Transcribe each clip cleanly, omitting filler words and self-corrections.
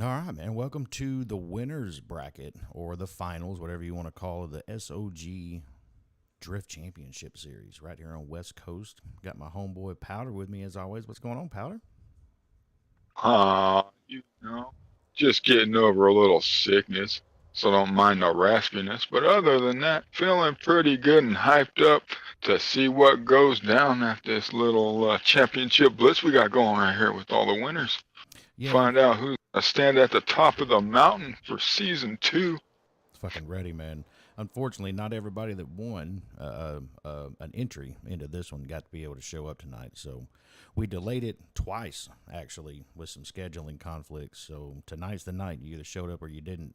All right, man. Welcome to the winners bracket or the finals, whatever you want to call it, the S.O.G Drift Championship Series right here on West Coast. Got my homeboy Powder with me as always. What's going on, Powder? You know, just getting over a little sickness, so don't mind the raspiness. But other than that, feeling pretty good and hyped up to see what goes down at this little championship blitz we got going right here with all the winners. Yeah, Find out who's gonna stand at the top of the mountain for season two. fucking ready, man. Unfortunately, not everybody that won an entry into this one got to be able to show up tonight. So we delayed it twice, actually, with some scheduling conflicts. So tonight's the night. You either showed up or you didn't.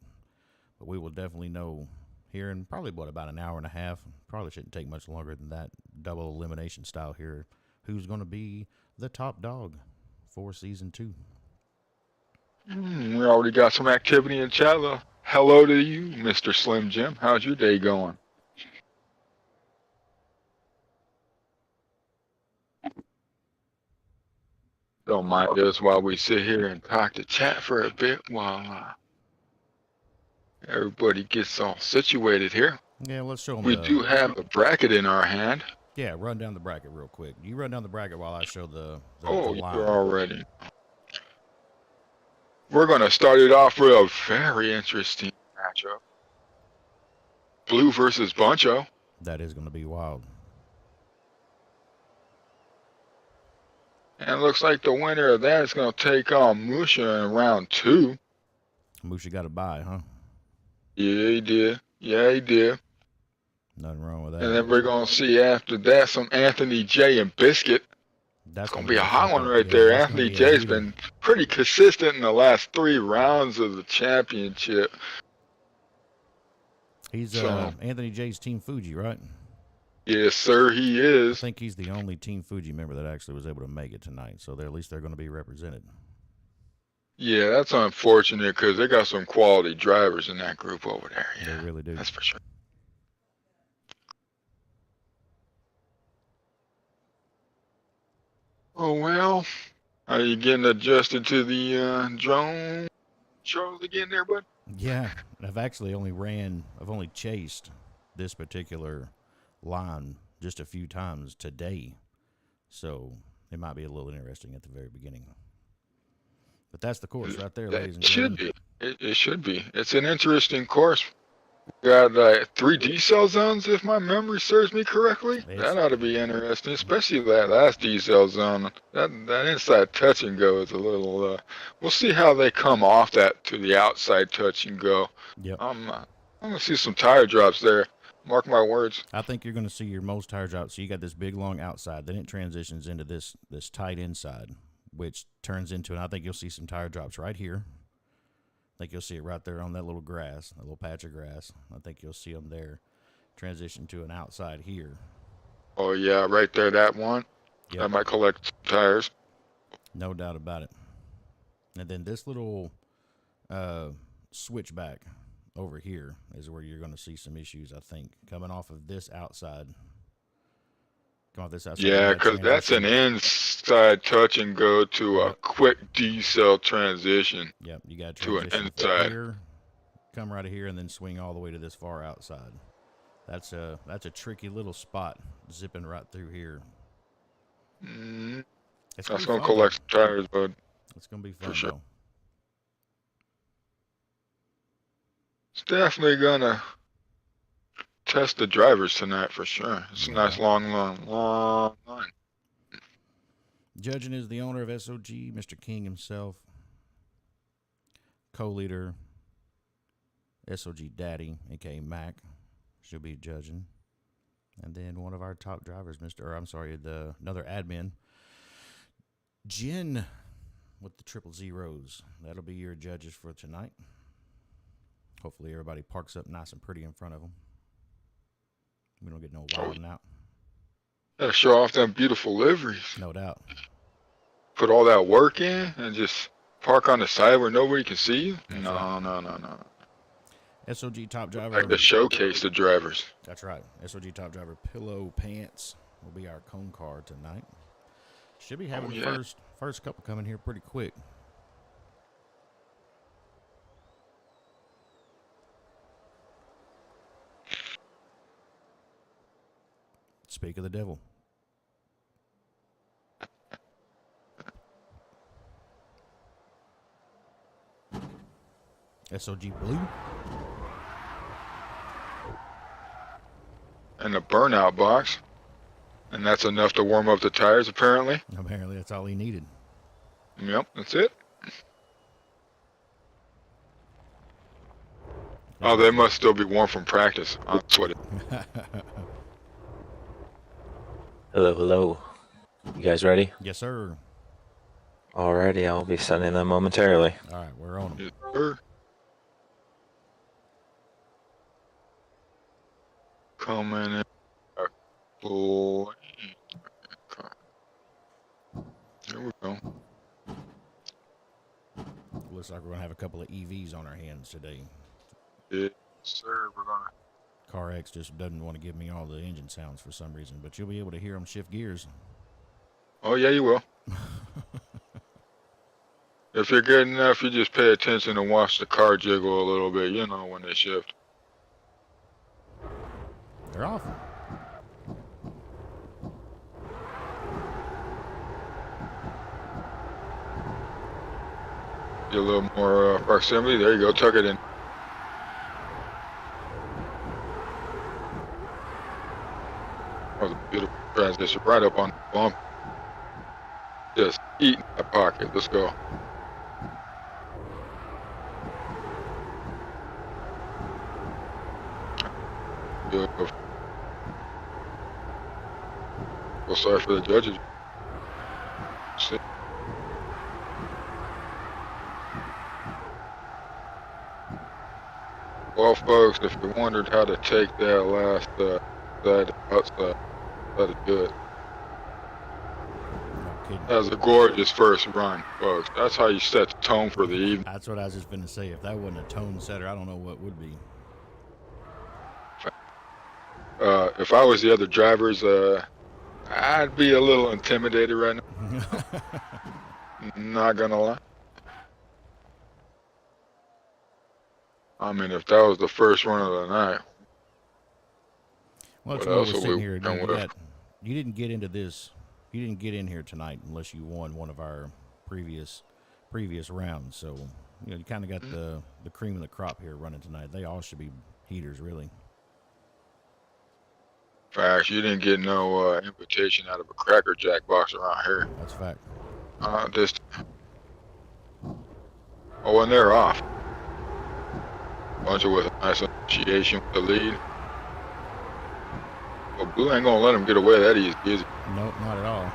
But we will definitely know here in probably, about an hour and a half. Probably shouldn't take much longer than that. Double elimination style here. Who's going to be the top dog for season two? We already got some activity in chat. Hello to you, Mr. Slim Jim. How's your day going? Don't mind us while we sit here and talk to chat for a bit while everybody gets all situated here. Yeah, let's show them We the. do have a bracket in our hand. Yeah, run down the bracket real quick. You run down the bracket while I show the Oh, you're line. already. We're going to start it off with a very interesting matchup. Blue versus Buncho. That is going to be wild. And it looks like the winner of that is going to take on Musha in round two. Musha got a bye, huh? Yeah, he did. Yeah, he did. Nothing wrong with And that. then we're going to see after that some Anthony J and Biscuit. That's It's going gonna to be be a a hot fuck one up. right Yeah, there. that's going to Anthony be a J's heater. been pretty consistent in the last three rounds of the championship. He's So Anthony J's Team Fuji, right? yes, sir, he I is. think he's the only Team Fuji member that actually was able to make it tonight. So at least they're going to be represented. Yeah, that's unfortunate because they got some quality drivers in that group over there. They Yeah, really do. that's for sure. Oh well, are you getting adjusted to the drone shows again there, bud? Yeah, I've only chased this particular line just a few times today. So it might be a little interesting at the very beginning. But that's the course right there, That ladies and should gentlemen. be. It should be. It's an interesting course. Got three D cell zones, if my memory serves me correctly. It's That ought to be interesting, especially that last D cell zone. That inside touch and go is a little. We'll see how they come off that to the outside touch and go. Yep. I'm gonna see some tire drops there. Mark my words. I think you're going to see your most tire drop. So you got this big long outside, then it transitions into this tight inside, which turns into, and I think you'll see some tire drops right here. I think you'll see it right there on that little grass, that little patch of grass. I think you'll see them there. Transition to an outside here. Oh yeah, right there, that one. I Yep, might collect tires. no doubt about it. And then this little uh, switchback over here is where you're going to see some issues, I think, coming off of this outside. Come off this outside, you Yeah, got to 'cause that's an transition. inside touch and go to a Yep, quick D cell transition yep. You got to to an transition from inside. here, come right here, and then swing all the way to this far outside. That's a tricky little spot zipping right through here. Mm, It's gonna that's be gonna fun though. collect some tires, bud, It's gonna be for fun sure. though. It's definitely gonna test the drivers tonight for sure. It's a No nice doubt. long line. Judging is the owner of S.O.G, Mr. King himself, co-leader S.O.G Daddy, aka Mac, should be judging, and then one of our top drivers, Mr. Or I'm sorry, the another admin, Jin, with the triple zeros. That'll be your judges for tonight. Hopefully everybody parks up nice and pretty in front of them. We don't get no Oh, wilding out. yeah, show off them beautiful liveries. No doubt. Put all that work in and just park on the side where nobody can see you. That's right. No. SOG top Like to driver. showcase the drivers. That's right. SOG top driver Pillow Pants will be our cone car tonight. Should be Oh having the yeah. first couple coming here pretty quick. Speak of the devil. S.O.G blue. And a burnout box. And that's enough to warm up the tires, apparently. Apparently, that's all he needed. Yep, that's it. Oh, they must still be warm from practice. I'm sweating. Hello, hello. You guys ready? Yes, sir. Alrighty, I'll be sending them momentarily. All right, we're on them. Yes, sir. Coming in. Boy. Here we go. Looks like we're going to have a couple of EVs on our hands today. Yes, sir. We're going to. CarX just doesn't want to give me all the engine sounds for some reason, but you'll be able to hear them shift gears. Oh, yeah, you will. If you're good enough, you just pay attention and watch the car jiggle a little bit, you know, when they shift. They're off. Get a little more proximity. There you go. Tuck it in. Oh, the beautiful transition right up on the bump. Just eating that pocket. Let's go. Beautiful. Well, sorry for the judges. See. Well, folks, if you wondered how to take that last side outside, that is good. No kidding. That was a gorgeous first run, folks. That's how you set the tone for the evening. That's what I was just going to say. If that wasn't a tone setter, I don't know what would be. If I was the other drivers, I'd be a little intimidated right now. Not gonna lie. I mean, if that was the first run of the night. Well, that's What why we're else are sitting we here. done You, with? you didn't get into this. You didn't get in here tonight unless you won one of our previous rounds. So you kind of got the cream of the crop here running tonight. They all should be heaters, really. Facts, you didn't get no invitation out of a Cracker Jack box around here. That's a fact. This. Oh, and they're off. Bunch of with a nice initiation with the lead. Well, Blue ain't gonna let him get away that easy. Nope, not at all.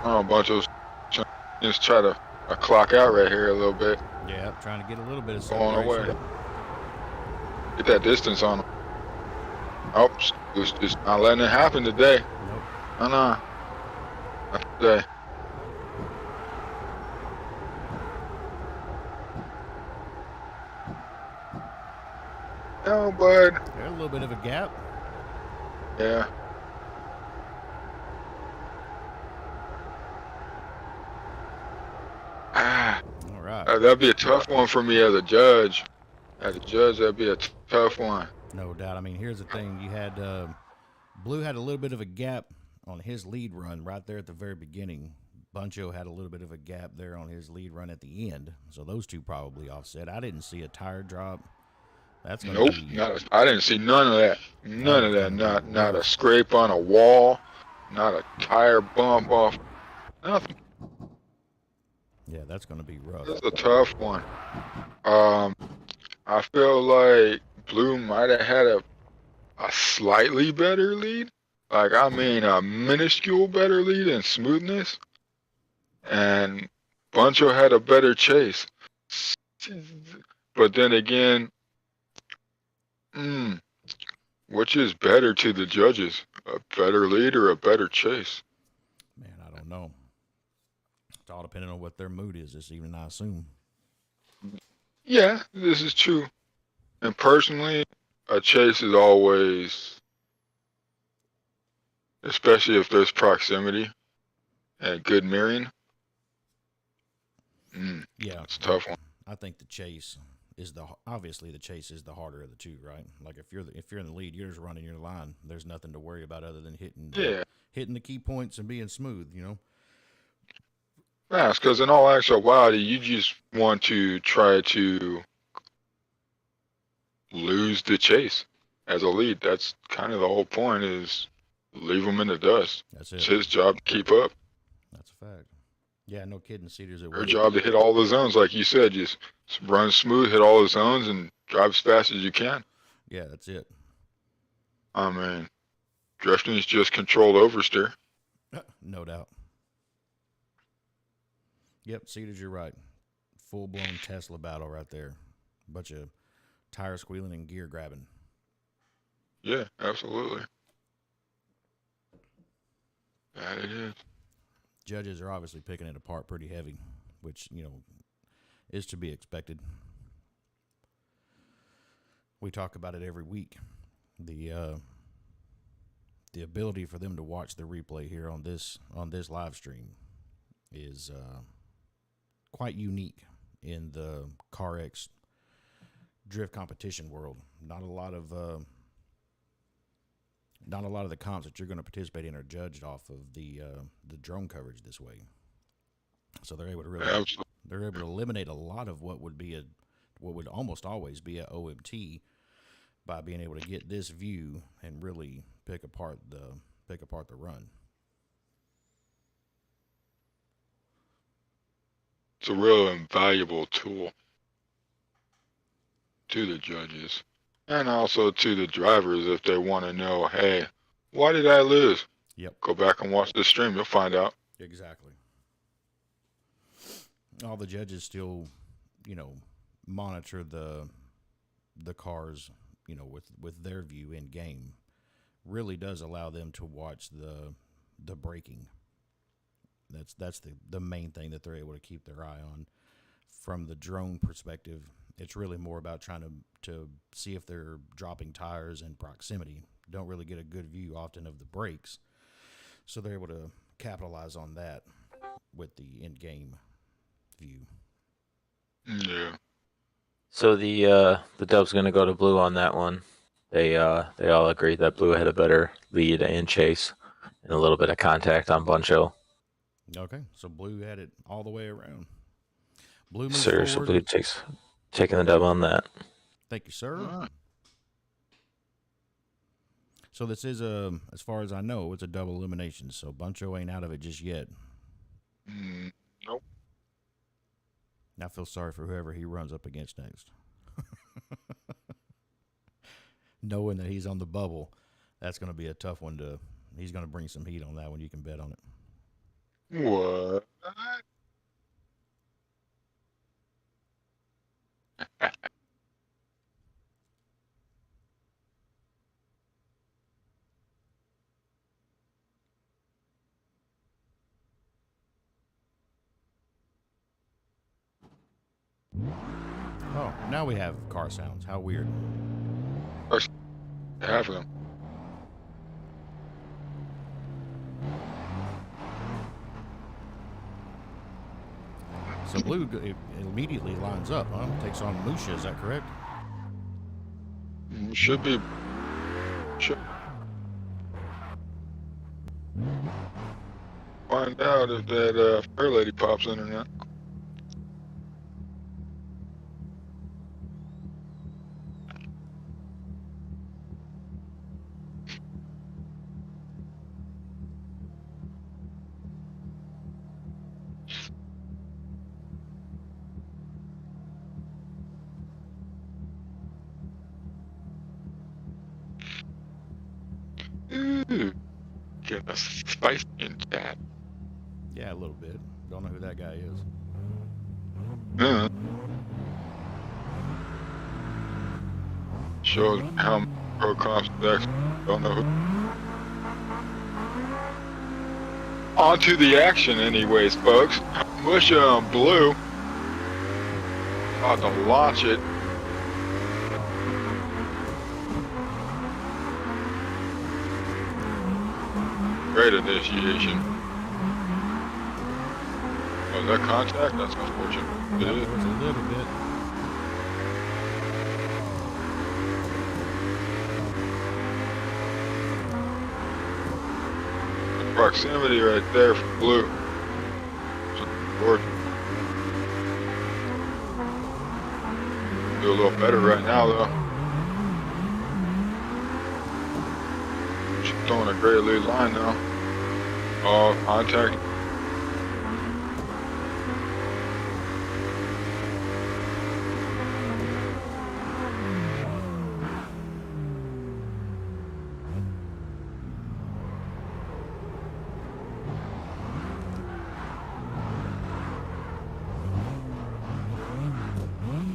Oh, a bunch of just try to clock out right here a little bit. Yeah, trying to get a little bit of Going separation. away. Get that distance on him. Oh, just not letting it happen today. Nope. No. Not today. No, bud. There's a little bit of a gap. Yeah. All right. That'd be a tough one for me as a judge. As a judge, that'd be a tough one. No doubt. I mean, here's the thing. You had Blue had a little bit of a gap on his lead run right there at the very beginning. Buncho had a little bit of a gap there on his lead run at the end. So those two probably offset. I didn't see a tire drop. That's gonna Nope. be, I didn't see none of that. None of that. Not a scrape on a wall. Not a tire bump off. Nothing. yeah, that's going to be rough. That's a tough one. I feel like Blue might have had a slightly better lead. Like, I mean, a minuscule better lead in smoothness. And Buncho had a better chase. But then again, which is better to the judges? A better lead or a better chase? Man, I don't know. It's all depending on what their mood is this evening, I assume. Yeah, this is true. And personally, a chase is always, especially if there's proximity and good mirroring. Yeah, It's a tough one. I think the chase obviously the chase is the harder of the two, right? Like if you're in the lead, you're just running your line. There's nothing to worry about other than Yeah. hitting the key points and being smooth, you know. Fast, because in all actuality, you just want to try to lose the chase as a lead. That's kind of the whole point, is leave them in the dust. That's It's it. his job to keep up. That's a fact. Yeah, no kidding, Cedars. It Her was. job to hit all the zones, like you said. Just run smooth, hit all the zones, and drive as fast as you can. Yeah, that's it. I mean, drifting is just controlled oversteer. No doubt. Yep, Cedars, you're right. Full blown Tesla battle right there. Bunch of tire squealing and gear grabbing. Yeah, absolutely. That it is. Judges are obviously picking it apart pretty heavy, which, is to be expected. We talk about it every week. The ability for them to watch the replay here on this live stream is quite unique in the CarX drift competition world. Not a lot of the comps that you're going to participate in are judged off of the drone coverage this way. So they're able to eliminate a lot of what would almost always be a OMT by being able to get this view and really pick apart the run. It's a real invaluable tool to the judges and also to the drivers if they want to know, hey, why did I lose? Yep. Go back and watch the stream. You'll find out. Exactly. All the judges still, monitor the cars, with their view in game. Really does allow them to watch the braking. That's the main thing that they're able to keep their eye on. From the drone perspective, it's really more about trying to see if they're dropping tires in proximity. Don't really get a good view often of the brakes, so they're able to capitalize on that with the in-game view. Yeah. So the Dub's gonna go to Blue on that one. They all agree that Blue had a better lead and chase, and a little bit of contact on Buncho. Okay, so Blue had it all the way around. Blue moves Sir, forward. so Blue taking the dub on that. Thank you, sir. Right. So this is as far as I know, it's a double elimination. So Buncho ain't out of it just yet. Nope. I feel sorry for whoever he runs up against next. Knowing that he's on the bubble, that's going to be a tough one he's going to bring some heat on that one. You can bet on it. What? Oh, now we have car sounds. How weird. Half of them. So Blue immediately lines up, huh? Takes on Musha, is that correct? Should be. Find out if that fair lady pops in or not. Ooh, getting a spicy in chat. Yeah, a little bit. Don't know who that guy is. Shows how pro comps don't know who. On to the action anyways, folks. Musha and Blue. About to launch it. Great initiation. Was that contact? That's unfortunate. It That is. was a little bit. proximity right there for blue. Do a little better right now though. She's throwing a great lead line now. Oh, contact.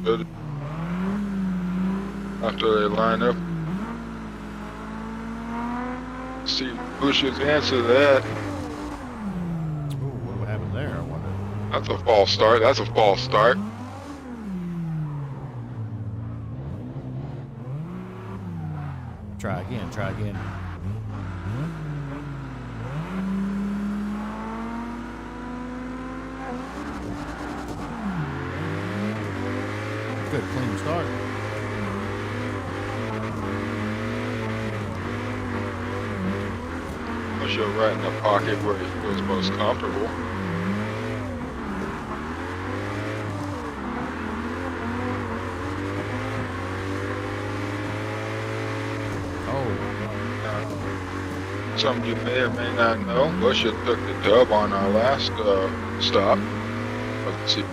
Good. After they line up. See Bush's answer to that. Ooh, what happened there? I wonder. That's a false start. That's a false start. Try again. Try again. Good clean start. Push it right in the pocket where he feels most comfortable. Something you may or may not know, Bush took the dub on our last stop. Let's see.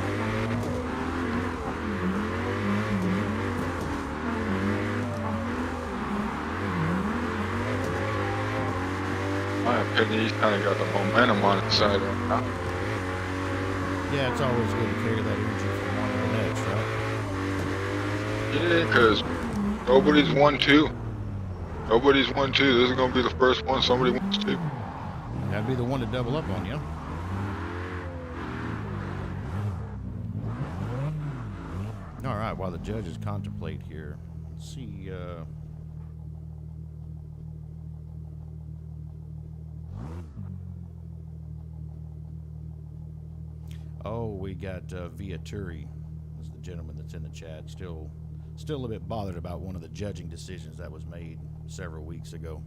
In my opinion, he's kind of got the momentum on his side right now. Yeah, it's always good to carry that energy from one to the next, right? Yeah, because nobody's 1-2. Nobody's 1-2. This is going to be the first one somebody wants to. That'd be the one to double up on you. All right, while the judges contemplate here, let's see. Oh, we got Viaturi is the gentleman that's in the chat. Still a bit bothered about one of the judging decisions that was made several weeks ago.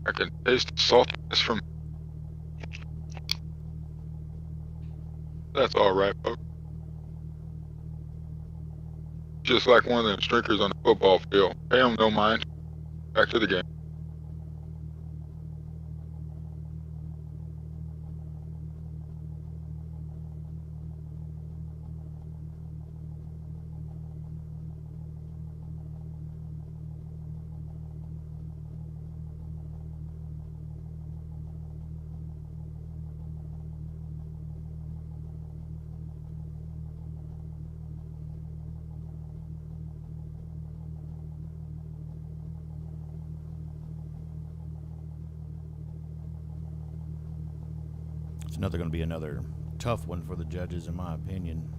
I can taste the saltiness from. That's all right, folks. Just like one of them strikers on the football field. Pay them no mind. Back to the game. It's going to be another tough one for the judges, in my opinion.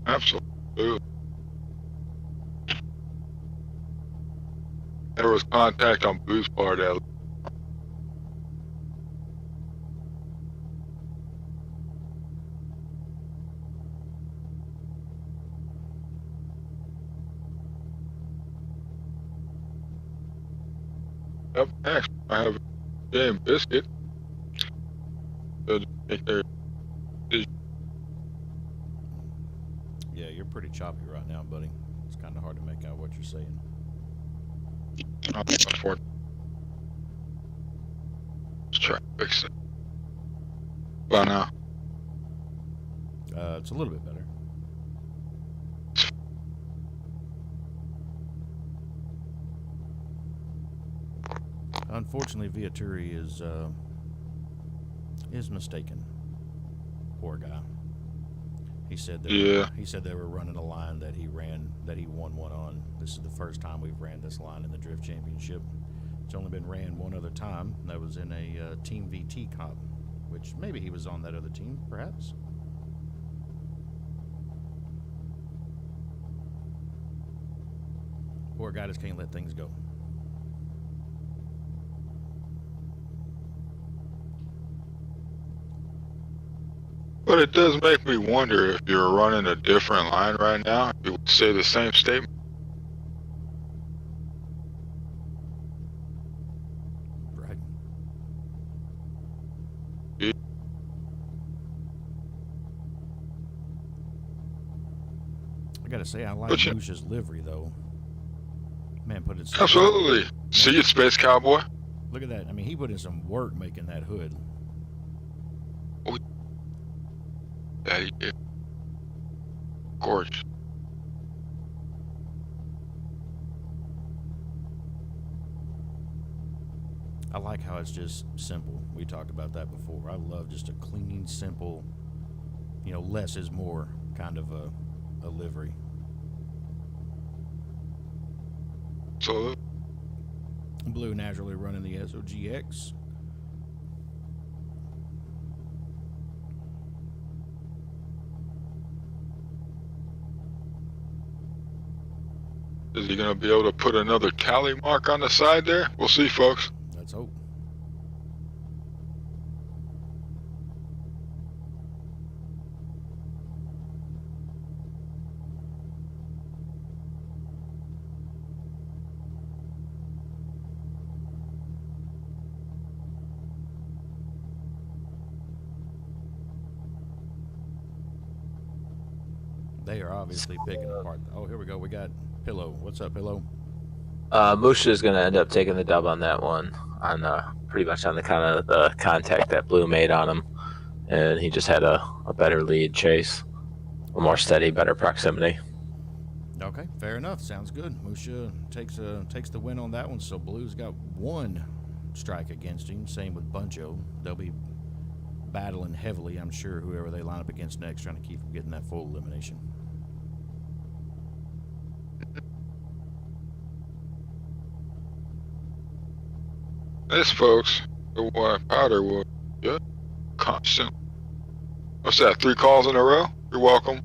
Absolutely. There was contact on Blue's part. Up next, I have Jay and Biscuit to make their decision. Yeah, you're pretty choppy right now, buddy. It's kind of hard to make out what you're saying. Let's try to fix it. By now. It's a little bit better. Unfortunately, Viaturi is mistaken. Poor guy. He said they were running a line that he won one on. This is the first time we've ran this line in the Drift Championship. It's only been ran one other time. That was in a Team VT comp, which maybe he was on that other team, perhaps. Poor guy just can't let things go. But it does make me wonder if you're running a different line right now, if you would say the same statement. Right. Yeah. I gotta say, I like But you, Lucia's livery though. Man, put in some absolutely. See you, Space Cowboy. Look at that. I mean, he put in some work making that hood. Oh, Daddy, yeah. Gorgeous. I like how it's just simple. We talked about that before. I love just a clean, simple, less is more kind of a livery. So, Blue naturally running the S.O.G.X. is he going to be able to put another tally mark on the side there? We'll see, folks. Let's hope. They are obviously picking apart. Oh, here we go. We got Pillow. What's up, Pillow? Musha is going to end up taking the dub on that one, on pretty much on the kind of the contact that Blue made on him, and he just had a better lead chase, a more steady, better proximity. Okay, fair enough. Sounds good. Musha takes the win on that one. So Blue's got one strike against him. Same with Buncho. They'll be battling heavily, I'm sure, whoever they line up against next, trying to keep from getting that full elimination. This, folks, the white powder will yeah, constant. What's that? 3 calls in a row? You're welcome.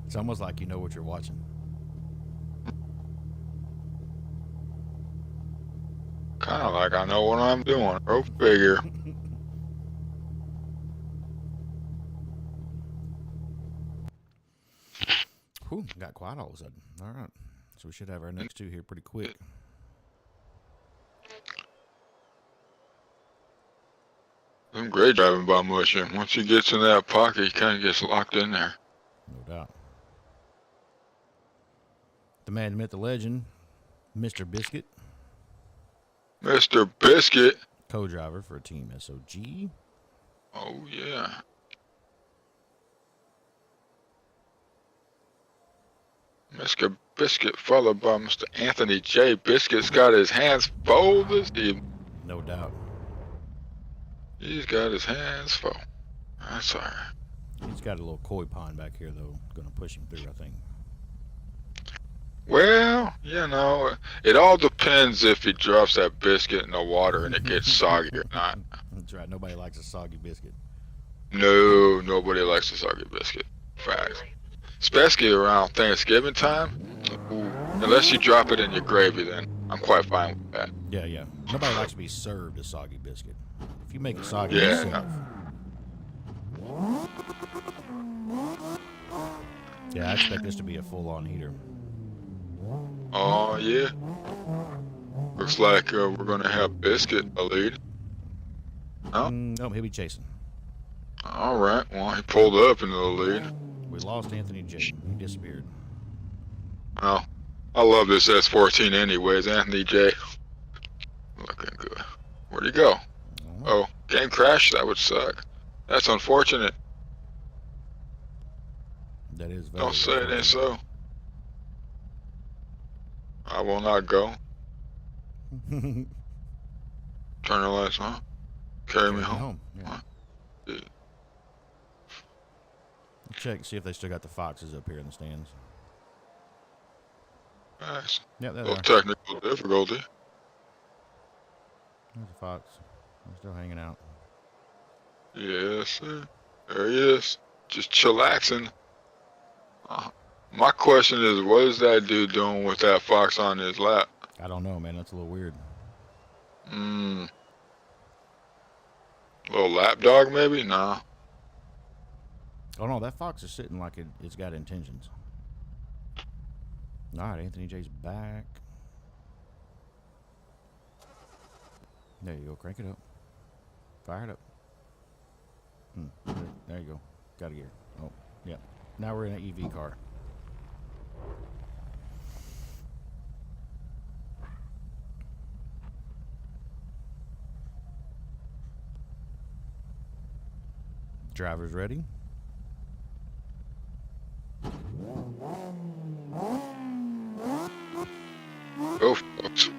It's almost like you know what you're watching. Kind of like I know what I'm doing. Go figure. Whew, got quiet all of a sudden. All right. So we should have our next two here pretty quick. I'm great driving by Musha. Once he gets in that pocket, he kind of gets locked in there. No doubt. The man, the myth, the legend, Mr. Biscuit. Mr. Biscuit. Co-driver for Team S.O.G. Oh, yeah. Mr. Biscuit followed by Mr. Anthony J. Biscuit's got his hands full this evening. No doubt. He's got his hands full. That's all right. He's got a little koi pond back here, though. Going to push him through, I think. Well, it all depends if he drops that biscuit in the water and it gets soggy or not. That's right. Nobody likes a soggy biscuit. No, nobody likes a soggy biscuit. Facts. Especially around Thanksgiving time. Ooh, unless you drop it in your gravy, then I'm quite fine with that. Yeah. Nobody likes to be served a soggy biscuit. If you make it soggy Yeah. yourself. Yeah, I expect this to be a full-on heater. Oh, yeah. Looks like we're going to have Biscuit a lead. No? No, he'll be chasing. All right. Well, he pulled up into the lead. We lost Anthony J. He disappeared. Well, I love this S14 anyways. Anthony J. Looking good. Where'd he go? Oh, game crash? That would suck. That's unfortunate. That is very Don't say it ain't so. I will not go. Turn the lights on. Carry me home. Yeah. Yeah. Check, see if they still got the foxes up here in the stands. Nice. Yeah, A there they little are. technical difficulty. There's a fox. They're still hanging out. Yes, sir. There he is. Just chillaxing. My question is, what is that dude doing with that fox on his lap? I don't know, man. That's a little weird. Little lap dog, maybe? Nah. Oh no, that fox is sitting like it's got intentions. All right, Anthony J's back. There you go. Crank it up. Fire it up. There you go. Got a gear. Oh, yeah. Now we're in an EV car. Driver's ready. Go, folks.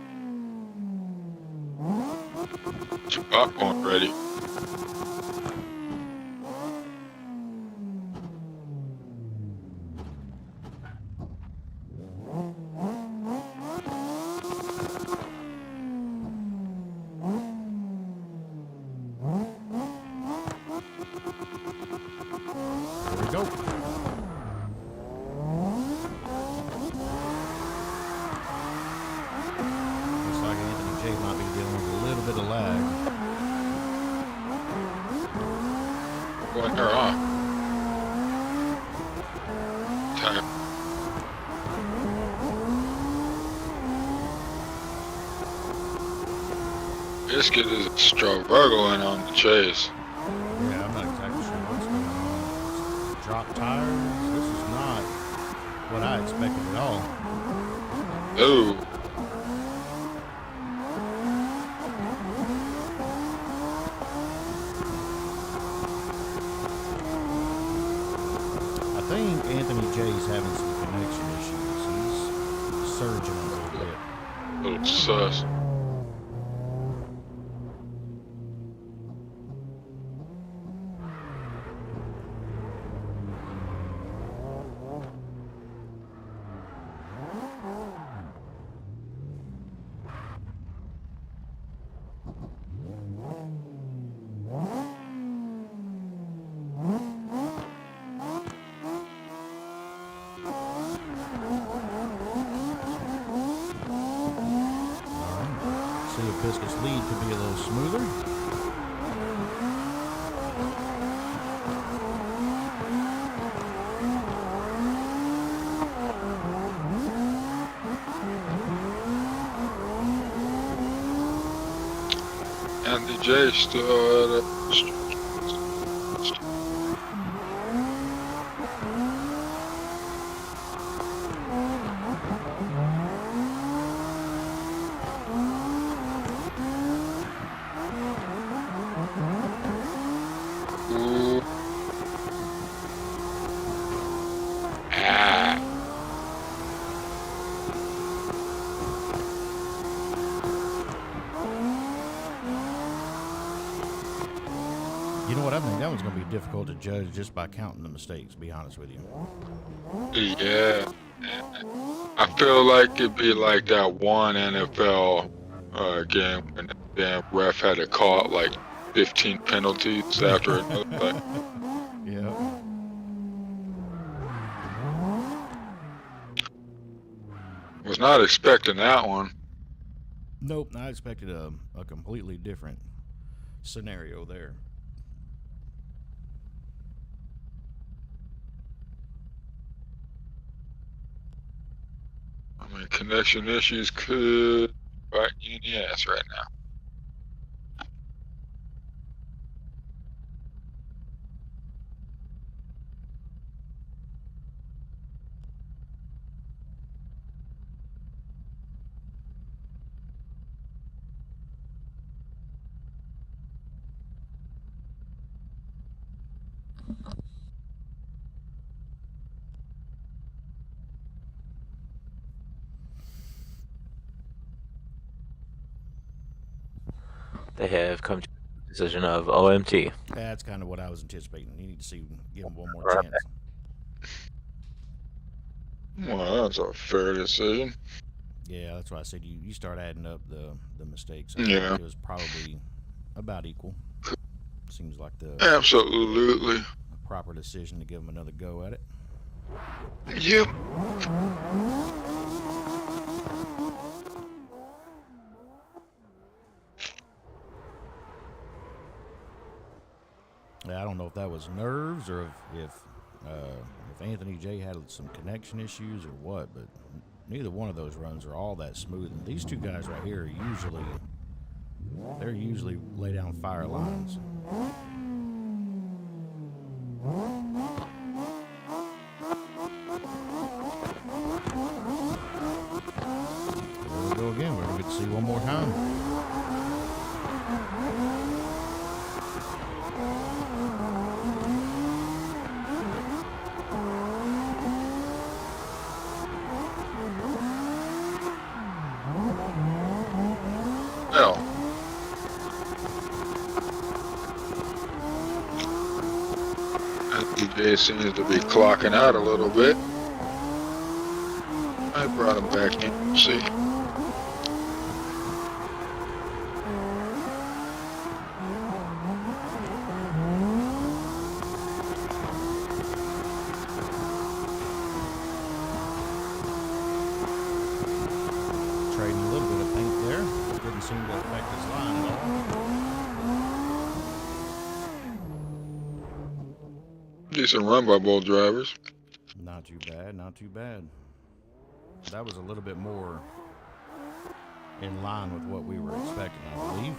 Get your popcorn ready. Here we go. Looks like Anthony J might be dealing with a little bit of lag. When they're off. Time. Biscuit is struggling on the chase. Yeah, I'm not exactly sure what's going on. Drop tires. This is not what I expected at all. Ooh. I think Anthony J's having some connection issues. He's surging a little bit. Little sus. See if Biscuit's lead could be a little smoother. Andy J still at it. Ooh. Ah. You know what? I think that one's going to be difficult to judge just by counting the mistakes, to be honest with you. Yeah. I feel like it'd be like that one NFL game when the damn ref had to call out like 15 penalties after another play. Yeah. Was not expecting that one. Nope, I expected a completely different scenario there. I mean, connection issues could bite you in the ass right now. They have come to the decision of OMT. That's kind of what I was anticipating. You need to give him one more Right. chance. Well, that's a fair decision. Yeah, that's why I said you start adding up the mistakes. I feel Yeah. like it was probably about equal. Seems like the Absolutely. proper decision to give him another go at it. Yep. I don't know if that was nerves or if Anthony J had some connection issues or what, but neither one of those runs are all that smooth. And these two guys right here they're usually lay down fire lines. There we go again. We're gonna get to see one more time. Hell. DJ seems to be clocking out a little bit. I brought him back in. See. Trading a little bit of paint there. Didn't seem to affect his line at all. Decent run by both drivers. Not too bad, not too bad. That was a little bit more in line with what we were expecting, I believe.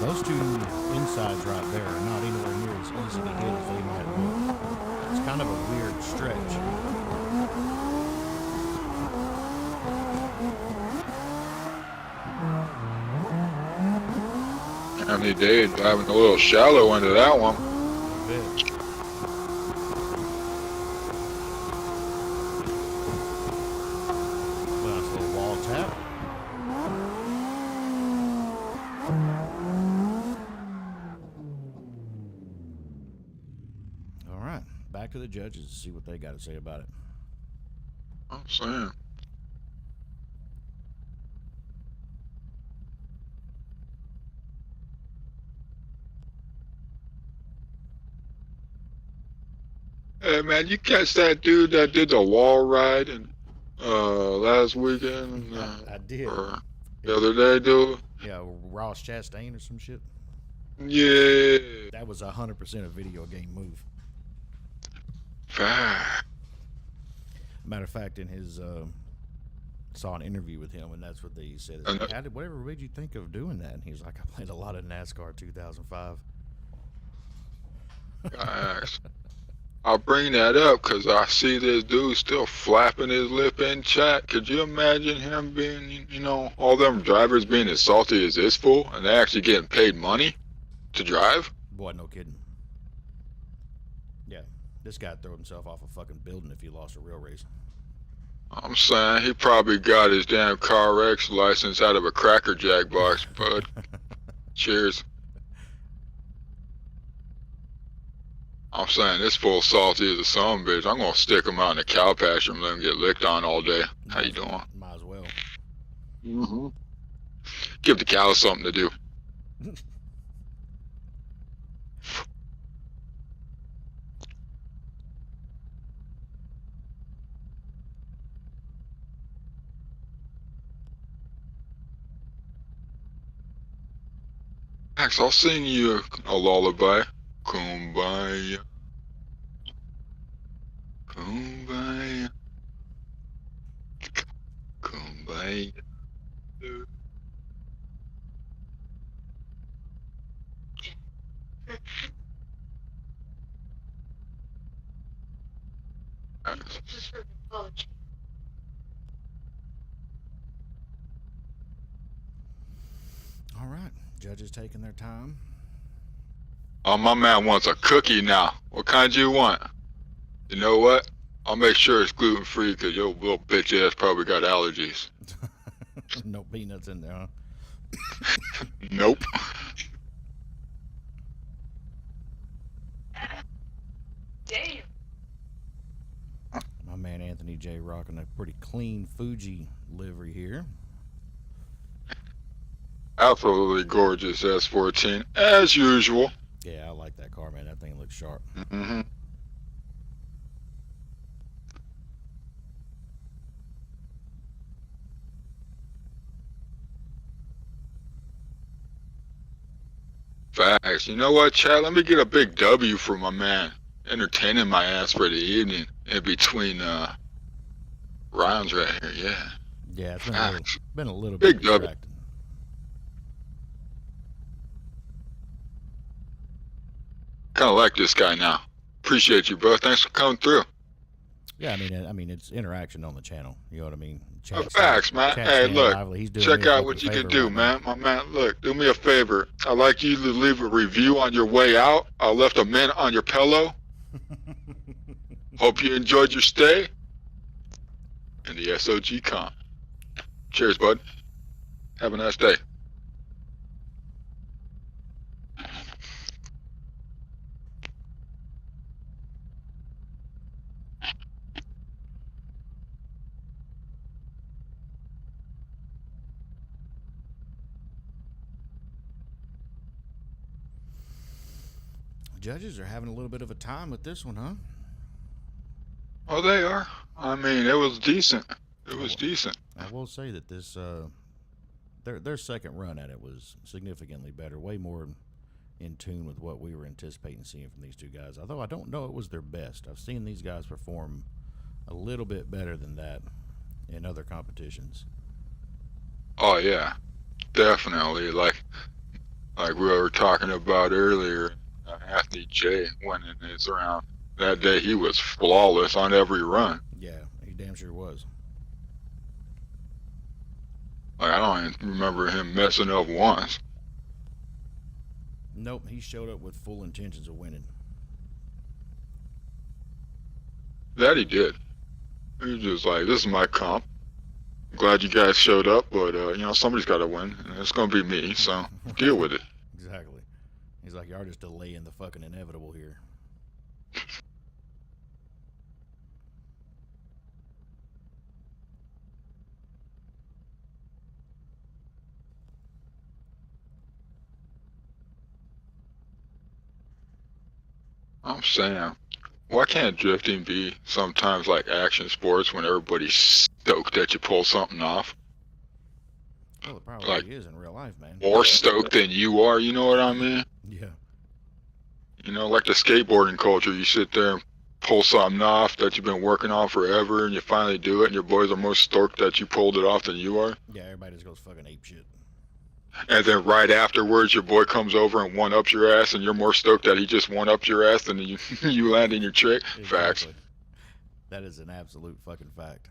Those two insides right there are not anywhere near as easy to hit as they might look. It's kind of a weird stretch. Anthony Day driving a little shallow into that one. Nice little wall tap. Back to the judges to see what they got to say about it. I'm saying. Hey man, you catch that dude that did the wall ride and last weekend? I did. The other day, dude. Yeah, Ross Chastain or some shit. Yeah. That was 100% a video game move. Matter of fact, in his saw an interview with him, and that's what they said. Like, whatever made you think of doing that? And he was like, I played a lot of NASCAR 2005. I'll bring that up because I see this dude still flapping his lip in chat. Could you imagine him being, all them drivers being as salty as this fool, and they're actually getting paid money to drive? Boy, no kidding. Yeah. This guy threw himself off a fucking building if he lost a real race. I'm saying he probably got his damn CarX license out of a Cracker Jack box, bud. Cheers. I'm saying this fool salty as a son of a bitch. I'm gonna stick him out in the cow pasture and let him get licked on all day. How you doing? Might as well. Mm-hmm. Give the cows something to do. Max, I'll sing you a lullaby. Kumbaya. Kumbaya. Kumbaya. All right. Judges taking their time. Oh, my man wants a cookie now. What kind do you want? You know what? I'll make sure it's gluten free because your little bitch ass probably got allergies. No peanuts in there, huh? Nope. Damn. My man Anthony J rocking a pretty clean Fuji livery here. Absolutely gorgeous S14 as usual. Yeah, I like that car, man. That thing looks sharp. Mm-hmm. Facts. You know what, Chad? Let me get a big W for my man. Entertaining my ass for the evening in between rounds right here. Yeah. Yeah, it's Facts. been a little Big bit W. distracting. Kind of like this guy now. Appreciate you, bro. Thanks for coming through. Yeah, I mean, it's interaction on the channel. You know what I mean? Facts, man. Chat's Hey, staying look. lively. He's doing Check me a out fucking what you favor can do, right now. man. My man, look, do me a favor. I'd like you to leave a review on your way out. I left a mint on your pillow. Hope you enjoyed your stay in the S.O.G con. Cheers, bud. Have a nice day. Judges are having a little bit of a time with this one, huh? Oh, they are. I mean, it was decent. It was decent. I will say that this their second run at it was significantly better, way more in tune with what we were anticipating seeing from these two guys. Although I don't know it was their best. I've seen these guys perform a little bit better than that in other competitions. Oh yeah, definitely. Like we were talking about earlier, Anthony J went in his round. That day he was flawless on every run. Yeah, he damn sure was. Like I don't even remember him messing up once. Nope, he showed up with full intentions of winning. That he did. He was just like, this is my comp. Glad you guys showed up, but you know, somebody's got to win, and it's gonna be me. So deal with it. Exactly. He's like, y'all just delaying the fucking inevitable here. I'm saying, why can't drifting be sometimes like action sports when everybody's stoked that you pull something off? Well, it probably Like, is in real life, man. More stoked than you are, you know what I mean? Yeah. You know, like the skateboarding culture, you sit there and pull something off that you've been working on forever, and you finally do it, and your boys are more stoked that you pulled it off than you are. Yeah, everybody just goes fucking ape shit. And then right afterwards, your boy comes over and one-ups your ass, and you're more stoked that he just one-upped your ass than you, you landing your trick. Exactly. Facts. That is an absolute fucking fact.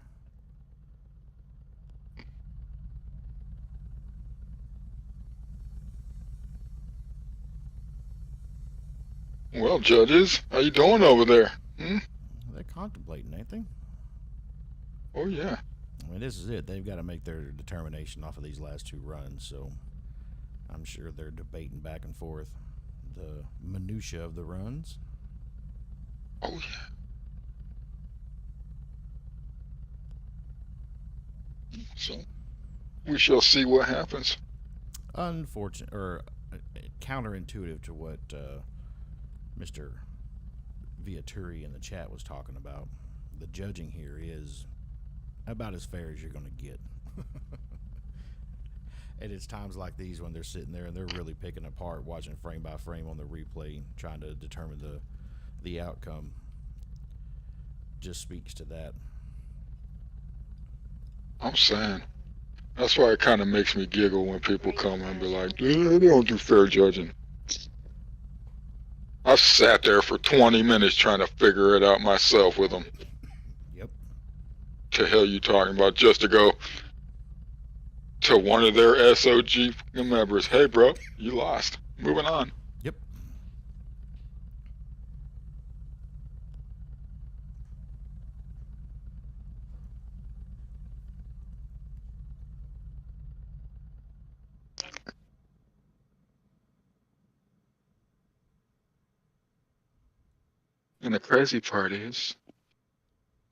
Well, judges, how you doing over there? They're contemplating, ain't they? Oh, yeah. I mean, this is it. They've got to make their determination off of these last two runs, so I'm sure they're debating back and forth the minutia of the runs. Oh, yeah. So, we shall see what happens. Unfortunate, or counterintuitive to what Mr. Viaturi in the chat was talking about. The judging here is about as fair as you're going to get. And it's times like these when they're sitting there and they're really picking apart, watching frame by frame on the replay, trying to determine the outcome. Just speaks to that. I'm saying. That's why it kind of makes me giggle when people come and be like, they don't do fair judging. I sat there for 20 minutes trying to figure it out myself with them. Yep. The hell you talking about? Just to go to one of their S.O.G members, hey bro, you lost. Moving on. Yep. And the crazy part is,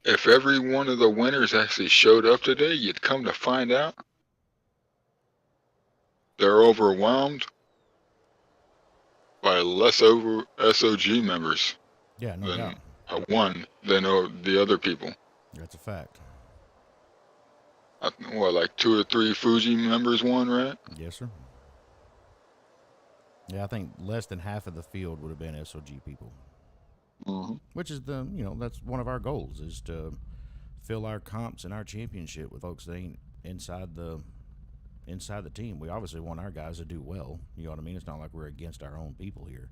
if every one of the winners actually showed up today, you'd come to find out they're overwhelmed by less over S.O.G members Yeah, no than doubt. the other people. That's a fact. What, like 2 or 3 Fuji members won, right? Yes, sir. Yeah, I think less than half of the field would have been S.O.G people. Mm-hmm. Which is that's one of our goals, is to fill our comps and our championship with folks that ain't inside the team. We obviously want our guys to do well. You know what I mean? It's not like we're against our own people here.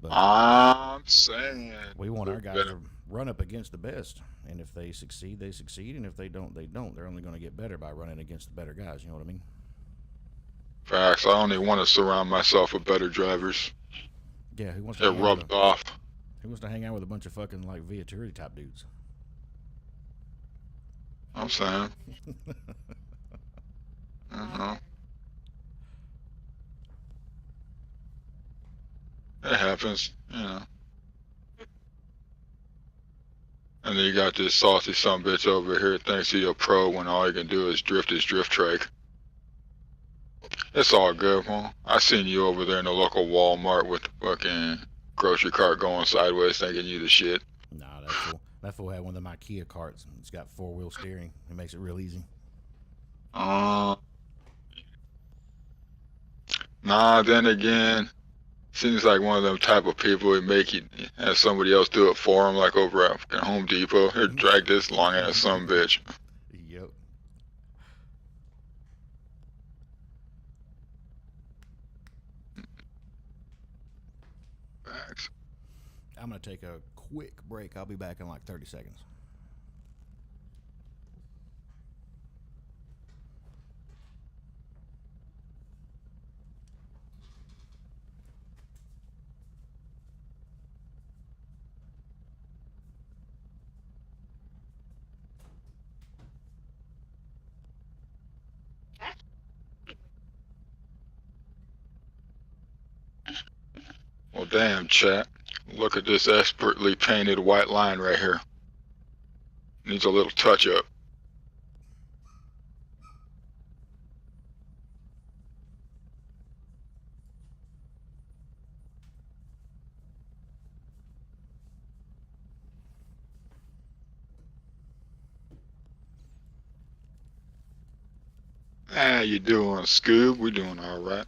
But I'm saying we want our guys to run up against the best. And if they succeed, they succeed. And if they don't, they don't. They're only going to get better by running against the better guys. You know what I mean? Facts. I only want to surround myself with better drivers. Yeah, who wants to get rubbed off? Who wants to hang out with a bunch of fucking like Viaturi type dudes? I'm saying. It happens, you know. And then you got this saucy sumbitch over here thinks he's a pro when all he can do is drift his drift track. It's all good, man. I seen you over there in the local Walmart with the fucking grocery cart going sideways thinking you the shit. Nah, that's cool. That fool had one of them IKEA carts. It's got 4-wheel steering. It makes it real easy. Nah, then again, seems like one of them type of people who have somebody else do it for him, like over at Home Depot. Here, drag this long ass sumbitch. Yep. Facts. I'm going to take a quick break. I'll be back in like 30 seconds. Well, damn, chat. Look at this expertly painted white line right here. Needs a little touch up. How you doing, Scoob? We doing all right.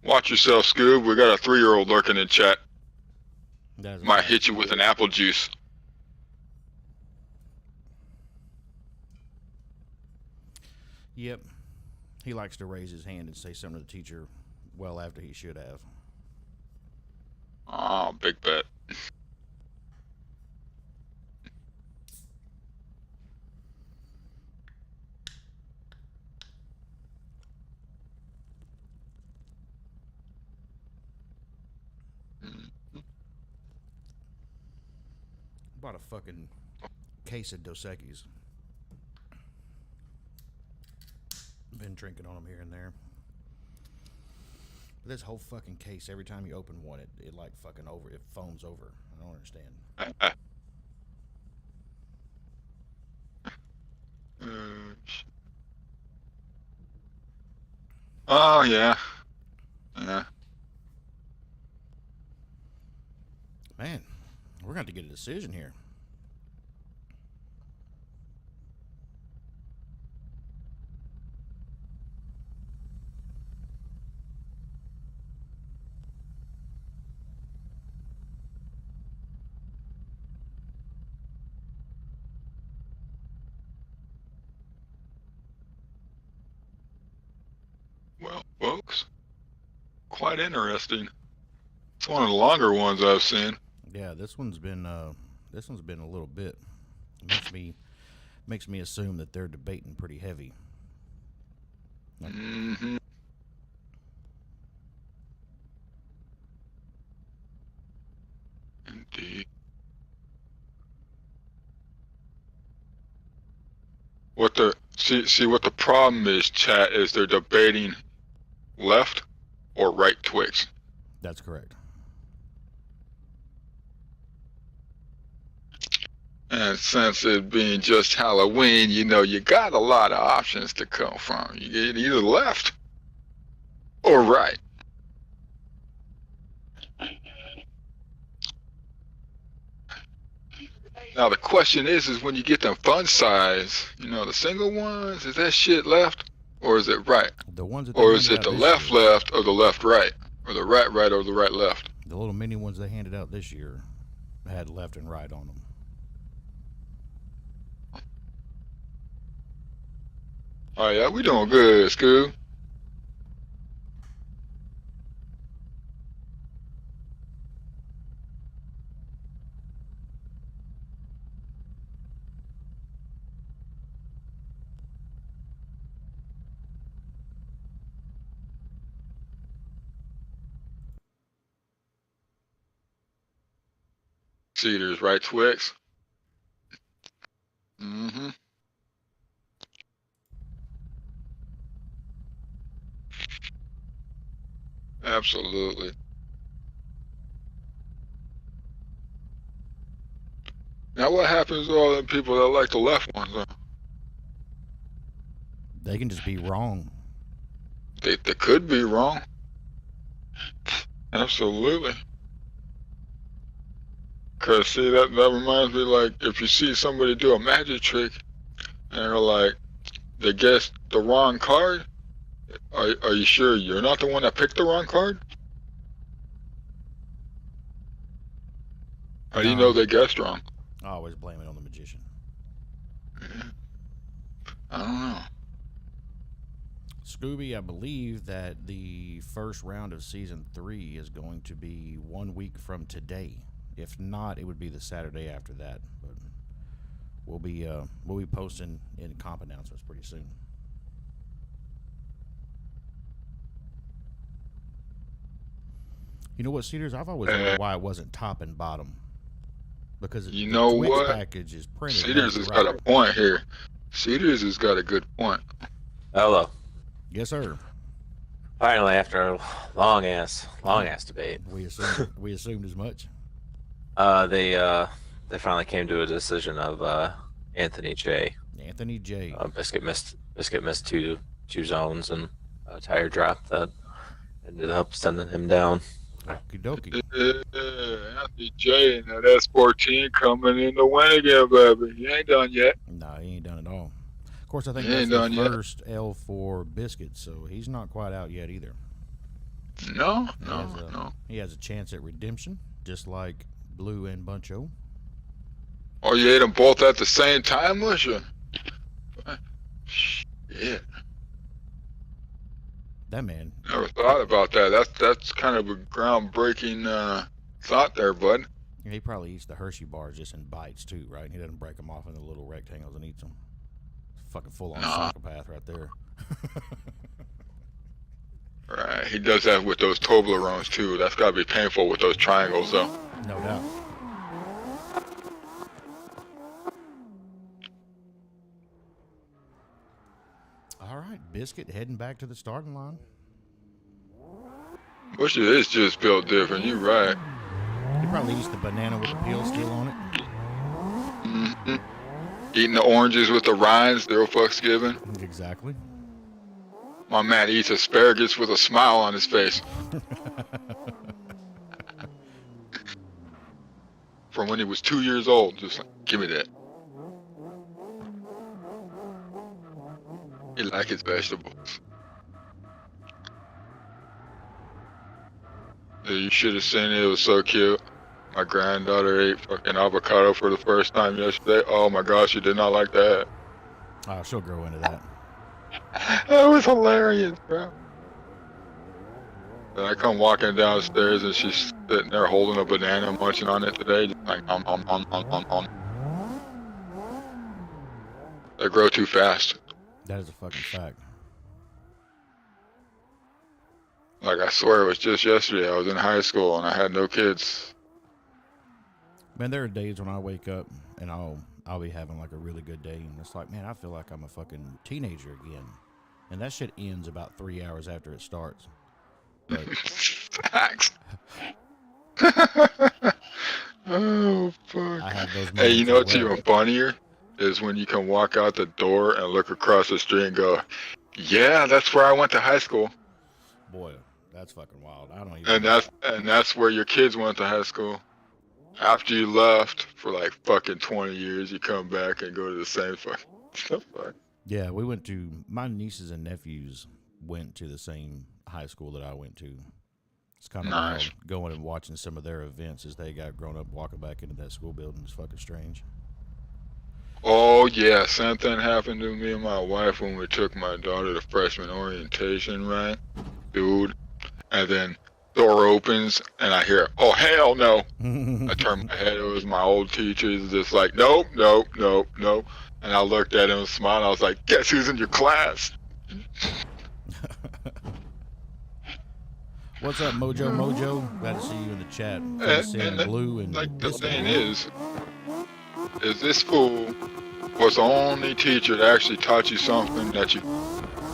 Watch yourself, Scoob. We got a 3-year-old lurking in chat. Might hit you with an apple juice. Yep. He likes to raise his hand and say something to the teacher well after he should have. Oh, big bet. Bought a fucking case of Dos Equis. Been drinking on them here and there. But this whole fucking case, every time you open one, it like fucking it foams over. I don't understand. Oh, yeah. Yeah. Man, we're going to get a decision here. Well, folks, quite interesting. It's one of the longer ones I've seen. Yeah, this one's been a little bit. It makes me assume that they're debating pretty heavy. Mm-hmm. Indeed. What the problem is, chat, is they're debating left or right twigs. That's correct. And since it being just Halloween, you know, you got a lot of options to come from. You get either left or right. Now the question is when you get them fun size, you know, the single ones, is that shit left or is it right? The ones that Or they is handed it out the this left year, left or the left right? Or the right right or the right left? the little mini ones they handed out this year had left and right on them. Oh yeah, we doing good, Scoob. Cedars, right, Twix? Mm-hmm. Absolutely. Now what happens to all them people that like the left ones? They can just be wrong. They could be wrong. Absolutely. Cause see that reminds me, like, if you see somebody do a magic trick and they're like they guessed the wrong card, are you sure you're not the one that picked the wrong card? How do you know No. they guessed wrong? I always blame it on the magician. I don't know. Scooby, I believe that the first round of season 3 is going to be 1 week from today. If not, it would be the Saturday after that. But we'll be posting in comp announcements pretty soon. You know what, Cedars? I've always wondered why it wasn't top and bottom. Because You the know Twix what? package is printed. Cedars has got a point here. Cedars has got a good point. Hello. Yes, sir. Finally, after a long ass debate, We assumed as much. They finally came to a decision of Anthony J. Anthony J. Biscuit missed two zones and a tire drop that ended up sending him down. Okie dokie. Anthony J and that S14 coming in to win again, baby. He ain't done yet. No, he ain't done it all. Of course, I think He that's ain't the done yet. first L for Biscuit, so he's not quite out yet either. No. He has a chance at redemption, just like Blue and Buncho. Oh, you ate them both at the same time, was you? Shit. That man, Never thought about that. That's kind of a groundbreaking thought there, bud. he probably eats the Hershey bars just in bites too, right? He doesn't break them off into little rectangles and eats them. Fucking full-on psychopath right there. Right. He does that with those Toblerones too. That's gotta be painful with those triangles, though. No doubt. All right, Biscuit heading back to the starting line. Which is just built different. You're right. He probably eats the banana with the peel still on it. Mm-hmm. Eating the oranges with the rinds, zero fucks given. Exactly. My man eats asparagus with a smile on his face. From when he was 2 years old, just like, give me that. He like his vegetables. Yeah, you should have seen it. It was so cute. My granddaughter ate fucking avocado for the first time yesterday. Oh my gosh, she did not like that. Oh, she'll grow into that. That was hilarious, bro. Then I come walking downstairs and she's sitting there holding a banana, munching on it today, just like om. They grow too fast. That is a fucking fact. Like, I swear it was just yesterday. I was in high school and I had no kids. Man, there are days when I wake up and I'll be having like a really good day, and it's like, man, I feel like I'm a fucking teenager again. And that shit ends about 3 hours after it starts. But Facts. Oh, fuck. I have those Hey, you moments know as what's well. even funnier is when you can walk out the door and look across the street and go, "Yeah, that's where I went to high school," Boy, that's fucking wild. I don't even. and that's where your kids went to high school. After you left for like fucking 20 years, you come back and go to the same fucking stuff. Yeah, we went to. My nieces and nephews went to the same high school that I went to. It's kind of Nice. wild going and watching some of their events as they got grown up, walking back into that school building. It's fucking strange. Oh yeah, same thing happened to me and my wife when we took my daughter to freshman orientation, right? Dude. And then door opens and I hear, "Oh hell no." I turned my head, it was my old teacher. He's just like, "Nope, nope, nope, nope." And I looked at him and smiled. I was like, "Guess who's in your class?" What's up, Mojo? Mojo, glad to see you in the chat. And Blue and like the Biscuit. thing is this fool was the only teacher that actually taught you something that you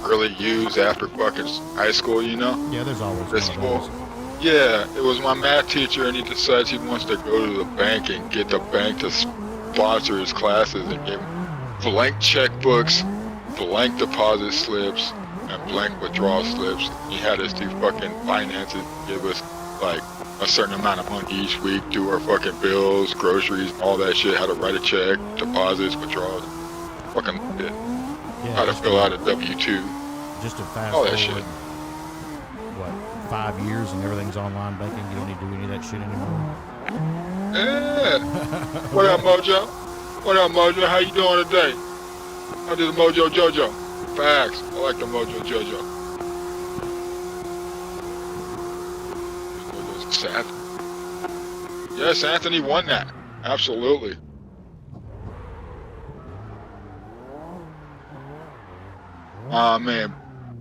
really use after fucking high school, you know? Yeah, there's always This one of fool. those. Yeah, it was my math teacher, and he decides he wants to go to the bank and get the bank to sponsor his classes and give him blank checkbooks, blank deposit slips, and blank withdrawal slips. He had us do fucking finances, give us like a certain amount of money each week, do our fucking bills, groceries, all that shit, how to write a check, deposits, withdrawals, fucking shit. Yeah, How to just fill out a W-2. Just to fast all forward, that shit. what, 5 years and everything's online banking? You don't need to do any of that shit anymore. Yeah. What up, Mojo? What up, Mojo? How you doing today? I did the Mojo Jojo. Facts. I like the Mojo Jojo. Yes, Anthony won that. Absolutely. Man.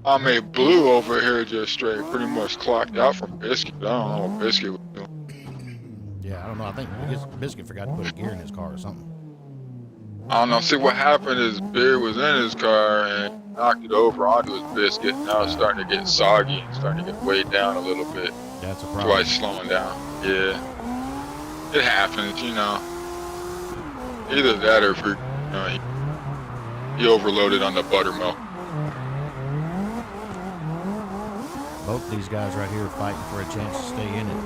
I mean, Blue over here just straight pretty much clocked out from Biscuit. I don't know what Biscuit was doing. Yeah, I don't know. I think Biscuit forgot to put a gear in his car or something. I don't know. See, what happened is beer was in his car and knocked it over onto his Biscuit. Now it's starting to get soggy and starting to get weighed down a little bit. That's a That's problem. why it's slowing down. Yeah. It happens, you know. Either that or if he overloaded on the buttermilk. Both these guys right here are fighting for a chance to stay in it.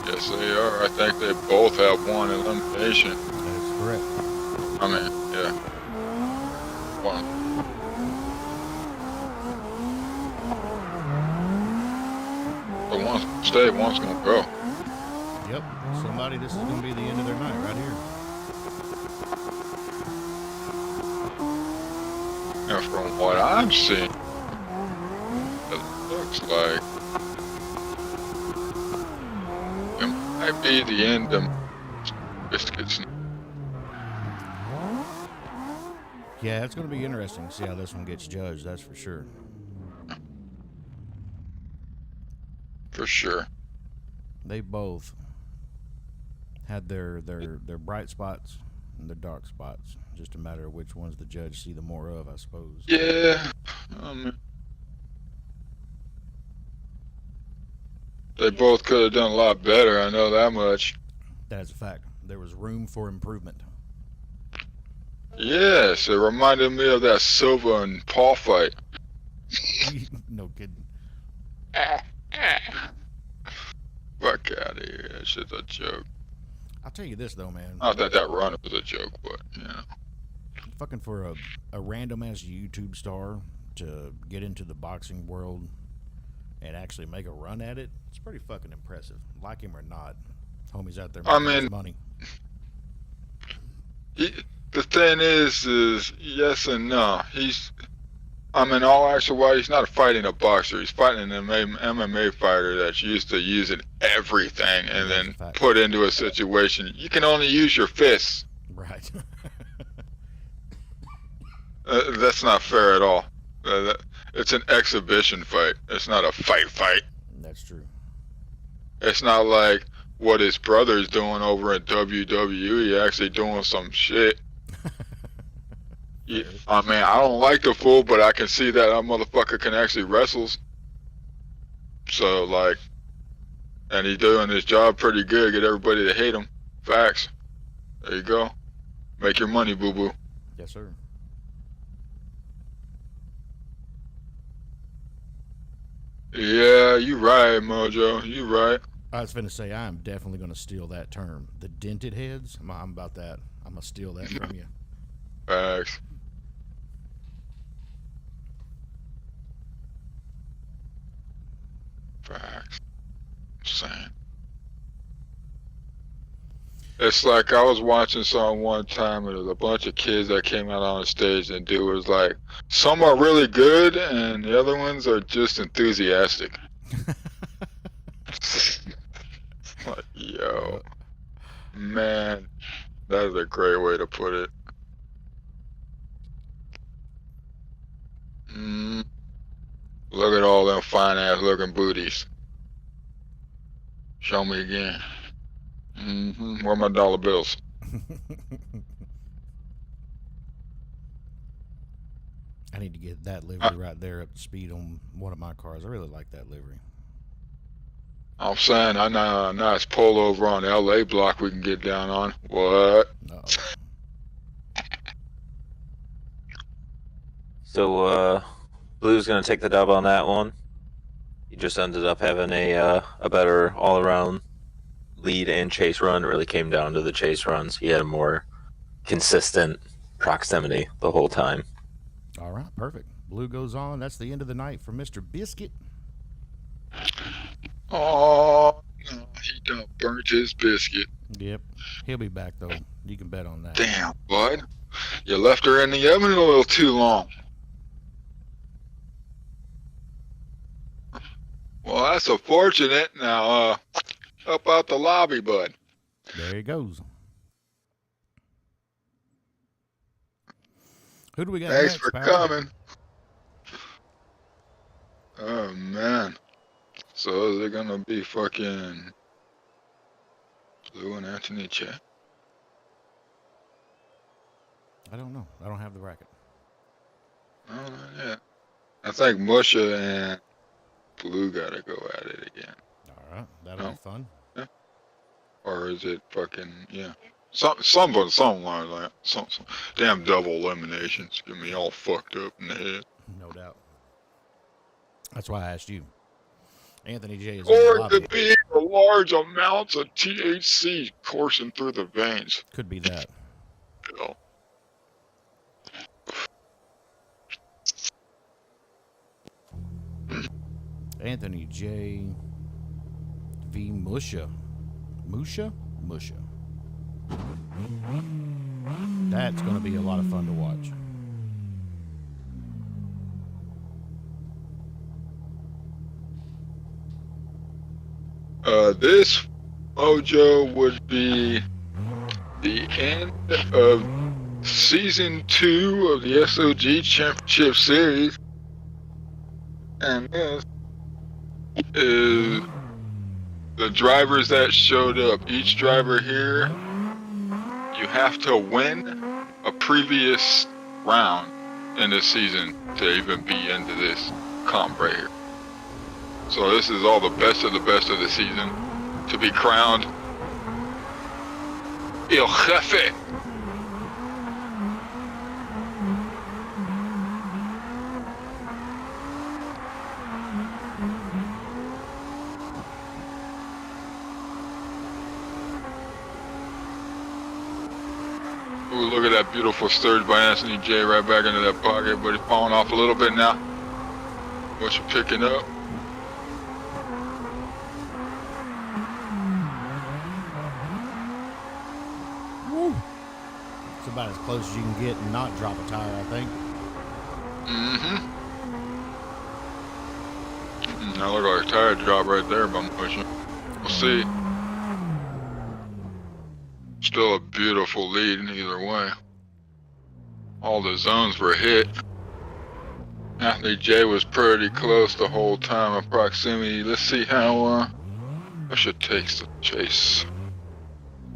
Yes, they are. I think they both have one elimination. That's correct. I mean, yeah. One. But one's gonna stay, one's gonna go. Yep. Somebody, this is going to be the end of their night right here. And from what I'm seeing, it looks like it might be the end of Biscuits. Yeah, it's going to be interesting to see how this one gets judged, that's for sure. For sure. They both had their bright spots and their dark spots. Just a matter of which ones the judge see the more of, I suppose. Yeah. They both could have done a lot better, I know that much. That's a fact. There was room for improvement. Yes, it reminded me of that Silva and Paul fight. No kidding. Fuck out of here, that shit's a joke. I'll tell you this though, man. Not that that run was a joke, but you know. Fucking for a random ass YouTube star to get into the boxing world and actually make a run at it, it's pretty fucking impressive. Like him or not, homie's out there making his money. The thing is yes and no. In all actuality, he's not fighting a boxer. He's fighting an MMA fighter that's used to using everything and then put into a situation. You can only use your fists. Right. That's not fair at all. It's an exhibition fight. It's not a fight. That's true. It's not like what his brother's doing over in WWE, actually doing some shit. Yeah, I mean, I don't like the fool, but I can see that motherfucker can actually wrestle. So, like, and he's doing his job pretty good, get everybody to hate him. Facts. There you go. Make your money, boo-boo. Yes, sir. Yeah, you right, Mojo. You right. I was going to say, I am definitely going to steal that term. The dented heads, I'm about that. I'm going to steal that from you. Facts. Facts. Saying. It's like I was watching something one time, and there was a bunch of kids that came out on the stage, and dude was like, some are really good, and the other ones are just enthusiastic. Like, yo, man, that is a great way to put it. Look at all them fine ass looking booties. Show me again. Where are my dollar bills? I need to get that livery right there up to speed on one of my cars. I really like that livery. I'm saying I know a nice pull over on the LA block we can get down on. What? So, Blue's gonna take the dub on that one. He just ended up having a better all-around lead and chase run. It really came down to the chase runs. He had a more consistent proximity the whole time. All right, perfect. Blue goes on. That's the end of the night for Mr. Biscuit. Oh, no, he done burnt his biscuit. Yep. He'll be back, though. You can bet on that. Damn, bud. You left her in the oven a little too long. Well, that's unfortunate. Now, up out the lobby, bud. There he goes. Who do we got Thanks next, for pal? coming. Oh, man. So is it going to be fucking Blue and Anthony Chet? I don't know. I don't have the bracket. Oh, not yet. I think Musha and Blue got to go at it again. All right. That'll be fun. Yeah. Or is it fucking, yeah. Something like that. Some damn double eliminations. Get me all fucked up in the head. No doubt. That's why I asked you. Anthony J is in Or the it lobby. could be the large amounts of THC coursing through the veins. Could be that. You know. Anthony J v. Musha. Musha? Musha. That's going to be a lot of fun to watch. This Mojo would be the end of season 2 of the S.O.G Championship Series. And this is the drivers that showed up. Each driver here, you have to win a previous round in this season to even be into this comp right here. So this is all the best of the season to be crowned El Jefe. Ooh, look at that beautiful surge by Anthony J right back into that pocket, but he's falling off a little bit now. What's you picking up? Woo. It's about as close as you can get and not drop a tire, I think. That looked like a tire drop right there by Motion. We'll see. Still a beautiful lead either way. All the zones were hit. Anthony J was pretty close the whole time of proximity. Let's see how Russia takes the chase.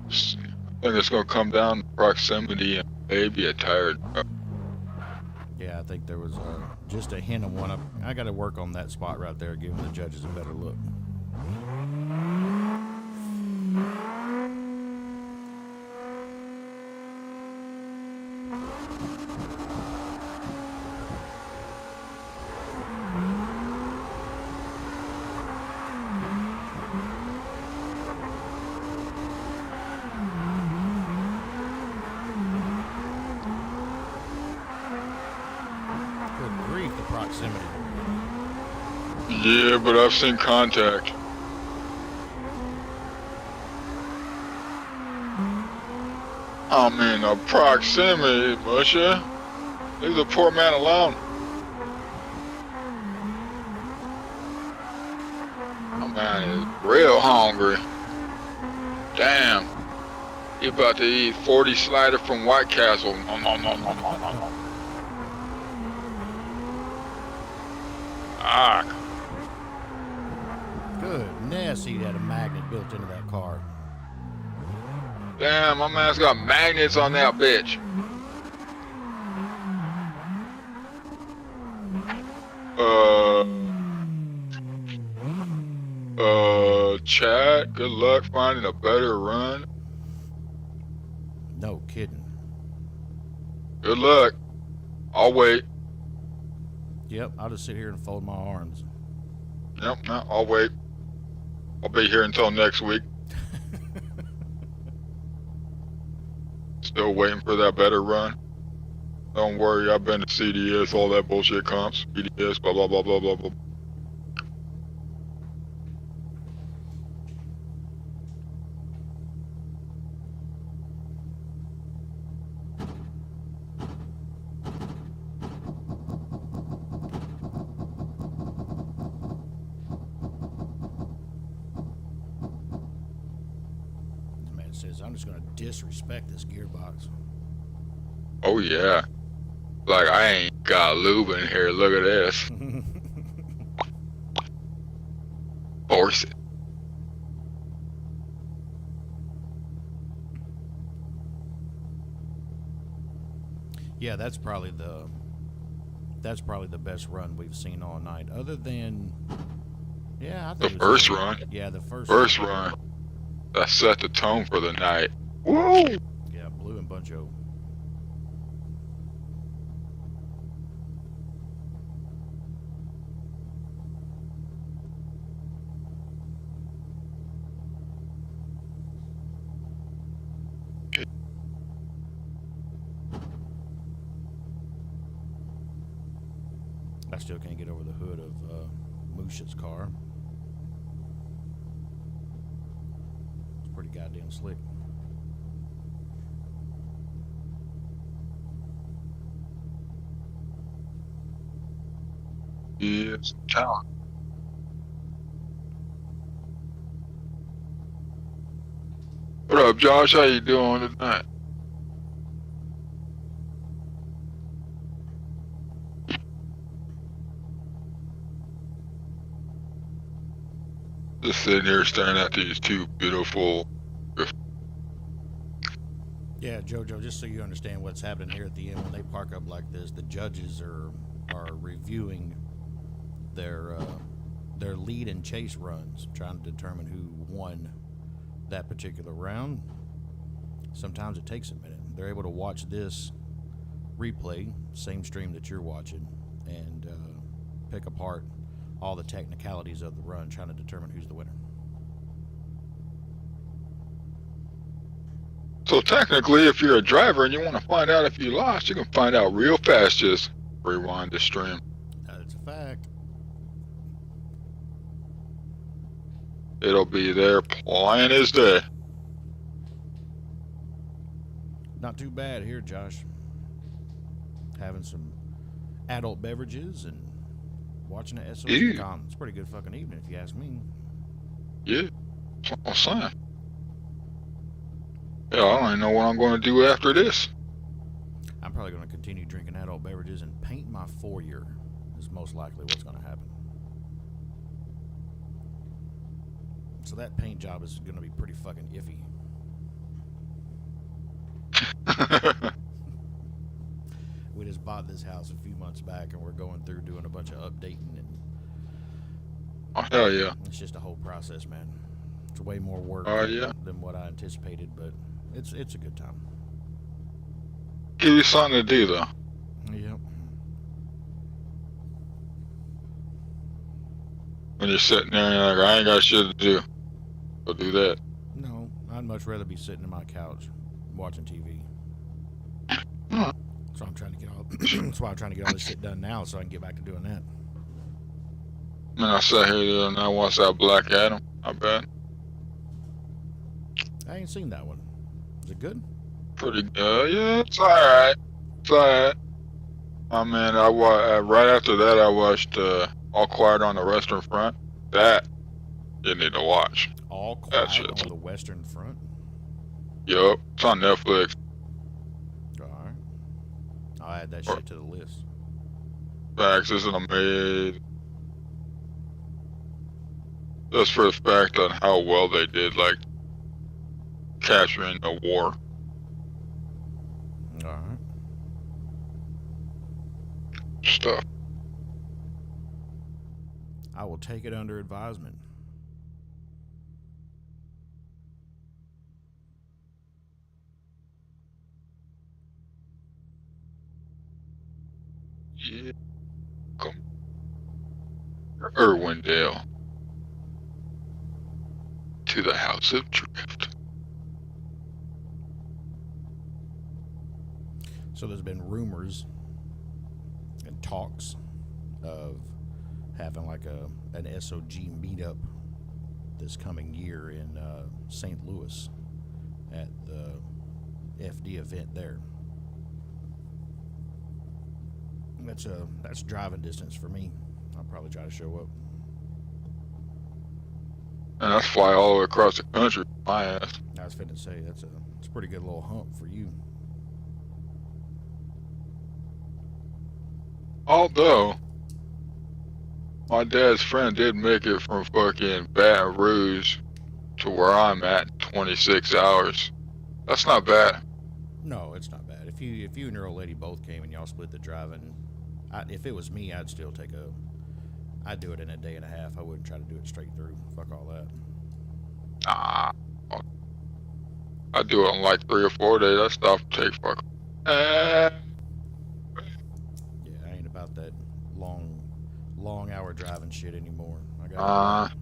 Let's see. I think it's going to come down to proximity and maybe a tire drop. Yeah, I think there was just a hint of one. I got to work on that spot right there, giving the judges a better look. Good grief, the proximity. Yeah, but I've seen contact. I mean, the proximity, Musha. Leave the poor man alone. My man is real hungry. Damn. He about to eat 40 slider from White Castle. Nom, nom, nom, nom, nom, nom, nom. Ah, Goodness, he had a magnet built into that car. damn, my man's got magnets on that bitch. Chad, good luck finding a better run. No kidding. Good luck. I'll wait. Yep, I'll just sit here and fold my arms. Yep, no, I'll wait. I'll be here until next week. Still waiting for that better run. Don't worry, I've been to CDS, all that bullshit comps. CDS, blah, blah, blah, blah, blah, blah. This man says, I'm just going to disrespect this gearbox. Oh, yeah. Like, I ain't got lube in here. Look at this. Force it. Yeah, that's probably the best run we've seen all night. Other than, yeah, I The think it was first good. run. Yeah, the first Run. That set the tone for the night. Woo! Yeah, Blue and Buncho. I still can't get over the hood of Musha's car. It's pretty goddamn slick. Yeah, some talent. What up, Josh? How you doing tonight? Just sitting here staring at these two beautiful. Yeah, Jojo, just so you understand what's happening here at the end, when they park up like this, the judges are reviewing their lead and chase runs, trying to determine who won that particular round. Sometimes it takes a minute. They're able to watch this replay, same stream that you're watching, and pick apart all the technicalities of the run, trying to determine who's the winner. So technically, if you're a driver and you want to find out if you lost, you can find out real fast. Just rewind the stream. That's a fact. It'll be there plain as day. Not too bad here, Josh. Having some adult beverages and watching the S.O.G. con. It's a pretty good fucking evening, if you ask me. Yeah, that's what I'm saying. Yeah, I don't even know what I'm going to do after this. I'm probably going to continue drinking adult beverages and paint my foyer is most likely what's going to happen. So that paint job is going to be pretty fucking iffy. We just bought this house a few months back and we're going through doing a bunch of updating, and Oh, hell yeah. it's just a whole process, man. It's way more work Yeah. than what I anticipated, but it's a good time. Give you something to do though. Yep. When you're sitting there and you're like, I ain't got shit to do. Go do that. No, I'd much rather be sitting on my couch watching TV. Huh. So I'm trying to get all. That's why I'm trying to get all this shit done now, so I can get back to doing that. Man, I sat here and I watched that Black Adam. I bet. I ain't seen that one. Is it good? Pretty good. Yeah, it's alright. It's alright. I mean, right after that, I watched All Quiet on the Western Front. That you need to watch. All That's Quiet it. on the Western Front. Yup, it's on Netflix. All right. I'll add that shit to the list. Facts isn't amazing. Just for the fact on how well they did, like capturing the war. All right. Stuff. I will take it under advisement. Yeah. Come. Irwindale. To the House of Drift. So there's been rumors and talks of having like an S.O.G meetup this coming year in St. Louis at the FD event there. That's driving distance for me. I'll probably try to show up. And that's fly all the way across the country. My ass. I was finna say it's a pretty good little hump for you. Although, my dad's friend did make it from fucking Baton Rouge to where I'm at in 26 hours. That's not bad. No, it's not bad. If you and your old lady both came and y'all split the driving, if it was me, I'd still I'd do it in a day and a half. I wouldn't try to do it straight through. Fuck all that. Nah. I do it in like 3 or 4 days. That stuff takes fucking. Yeah, I ain't about that long hour driving shit anymore. I got.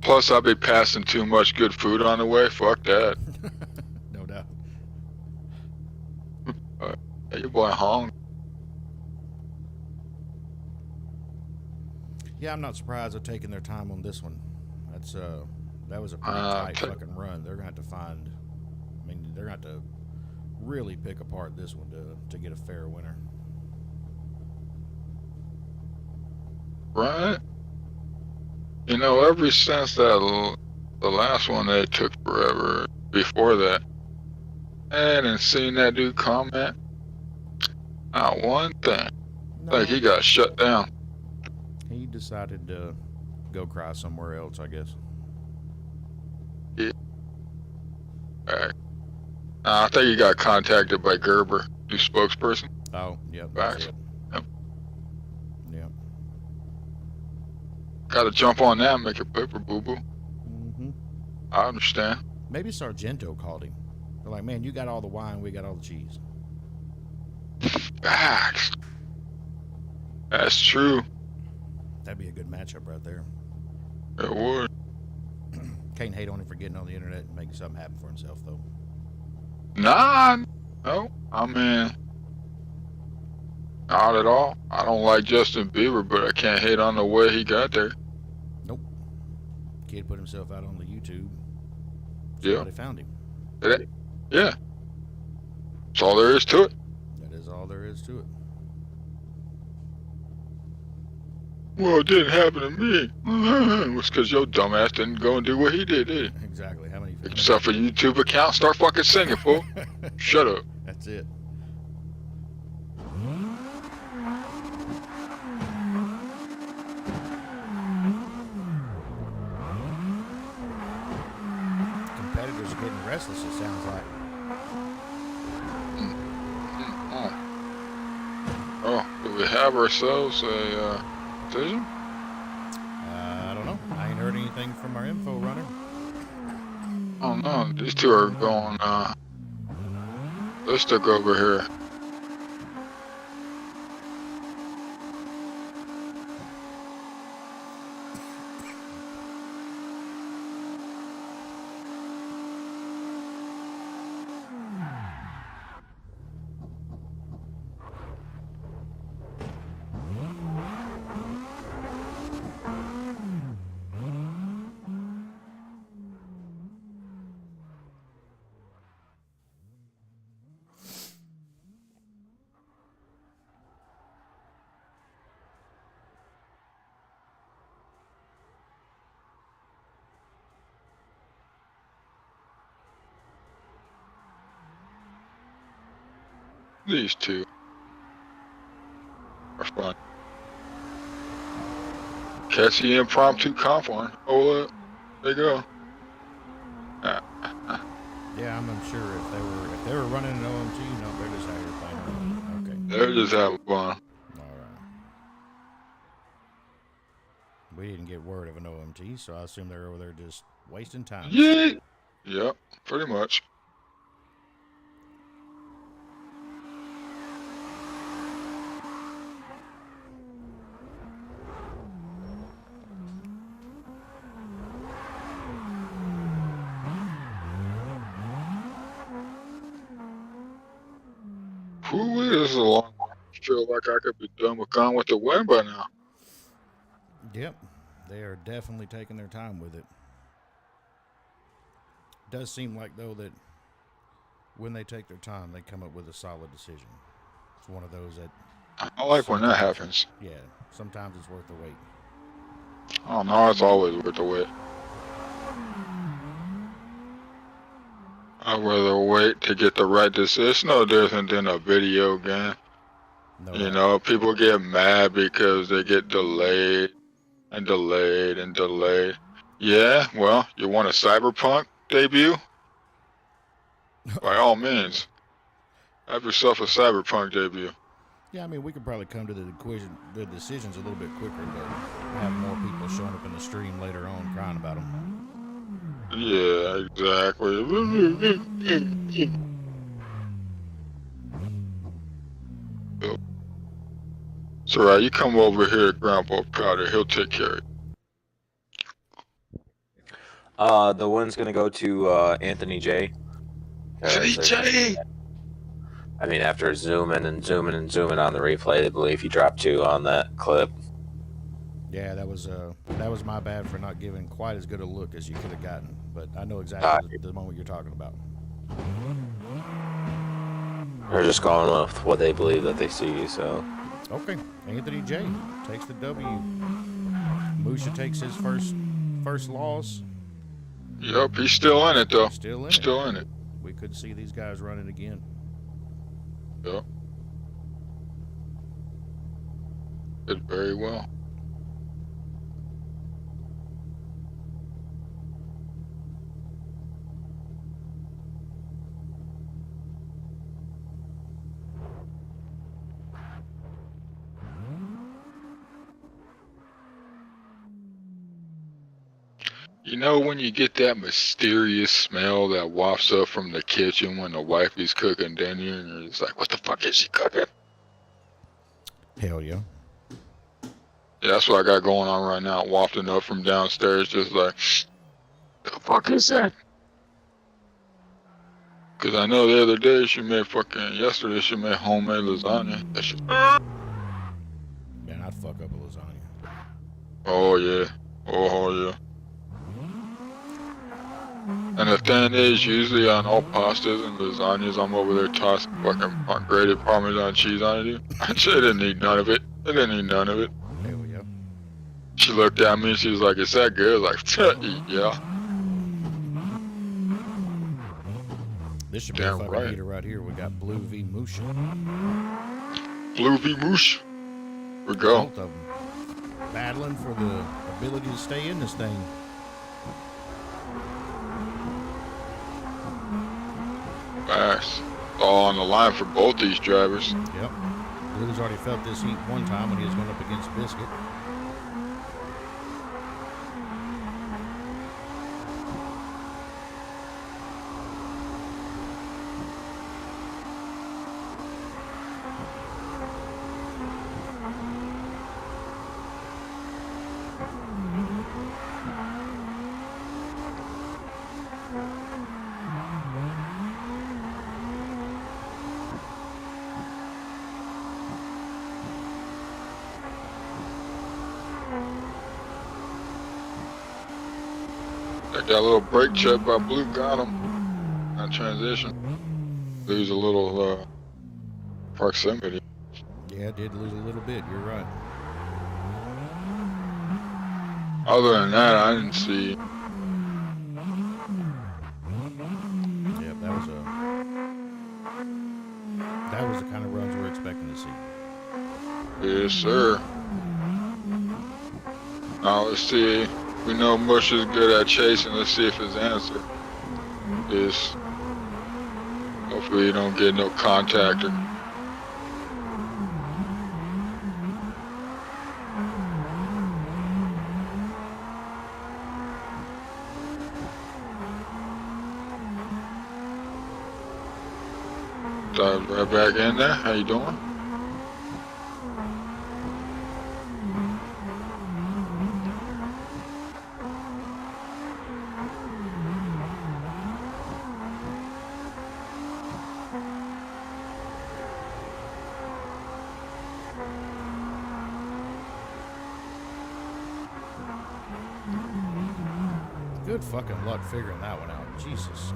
Plus, I'd be passing too much good food on the way. Fuck that. No doubt. Hey, your boy hungry. Yeah, I'm not surprised they're taking their time on this one. That was a pretty tight fucking run. They're gonna have to find. I mean, they're gonna have to really pick apart this one to get a fair winner. Right? You know, ever since the last one, they took forever. Before that, and seeing that dude comment, not one thing. No, Like he got shut down. he decided to go cry somewhere else, I guess. Yeah. I think he got contacted by Gerber, new spokesperson. Oh, yep. Facts. Yep. Yep. Got to jump on that and make a paper boo boo. Mm-hmm. I understand. Maybe Sargento called him. They're like, man, you got all the wine, we got all the cheese. Facts. That's true. That'd be a good matchup right there. It would. Can't hate on him for getting on the internet and making something happen for himself, though. Nah, no. I mean, not at all. I don't like Justin Bieber, but I can't hate on the way he got there. Nope. Kid put himself out on the YouTube. Yeah. Somebody found him. Yeah. That's all there is to it. That is all there is to it. Well, it didn't happen to me. It was because your dumbass didn't go and do what he did he? Exactly. How many? Get yourself a YouTube account, start fucking singing, fool. Shut up. That's it. Competitors are getting restless, it sounds like. Oh, do we have ourselves a decision? I don't know. I ain't heard anything from our info runner. Oh no, these two are going, let's look over here. These two are fun. Catch the impromptu comp one. Oh, look. There you go. Yeah, I'm unsure if they were running an OMG. No, they're just out here playing. Okay. They're just having fun. All right. We didn't get word of an OMG, so I assume they're over there just wasting time. Yeah. Yep, pretty much. Whoo, this is a long one. I feel like I could be done with Gone with the Wind by now. Yep, they are definitely taking their time with it. Does seem like, though, that when they take their time, they come up with a solid decision. It's one of those that... I like when that happens. Yeah, sometimes it's worth the wait. Oh, no, it's always worth the wait. I'd rather wait to get the right decision. It's no different than a video game. No You doubt. know, people get mad because they get delayed and delayed and delayed. Yeah, well, you want a Cyberpunk debut? By all means, have yourself a Cyberpunk debut. Yeah, I mean, we could probably come to the decisions a little bit quicker, but have more people showing up in the stream later on crying about them. Yeah, exactly. It's alright, you come over here to Grandpa Powder, he'll take care of you. The one's gonna go to Anthony J. J. I mean, after zooming and zooming and zooming on the replay, they believe he dropped 2 on that clip. Yeah, that was my bad for not giving quite as good a look as you could have gotten, but I know exactly the moment you're talking about. They're just going with what they believe that they see, so. Okay, Anthony J takes the W. Musha takes his first loss. Yep, he's still in it though. Still in it. We could see these guys running again. Yep. Did very well. You know when you get that mysterious smell that wafts up from the kitchen when the wifey's cooking dinner and you're just like, what the fuck is she cooking? Hell yeah. Yeah, that's what I got going on right now, wafting up from downstairs just like, the fuck is that? Cause I know the other day yesterday she made homemade lasagna. That shit. Man, I'd fuck up a lasagna. Oh yeah. Oh yeah. And the thing is, usually on all pastas and lasagnas, I'm over there tossing fucking grated Parmesan cheese on it. She didn't need none of it. I didn't need none of it. Hell yeah. She looked at me and she was like, is that good? I was like, yeah. This should be a fucking heater right here. We got Blue v. Musha. Blue v. Moosh. We go. Both of them battling for the ability to stay in this thing. Facts. All on the line for both these drivers. Yep. Blue's already felt this heat one time when he was going up against Biscuit. That little brake check by Blue got him. On transition. Lose a little proximity. Yeah, it did lose a little bit. You're right. Other than that, I didn't see. Yeah, that was a kind of Yes, sir. Now let's see. We know Mush is good at chasing. Let's see if his answer is. Hopefully, you don't get no contactor. Dive right back in there. How you doing? Good fucking luck figuring that one out. Jesus.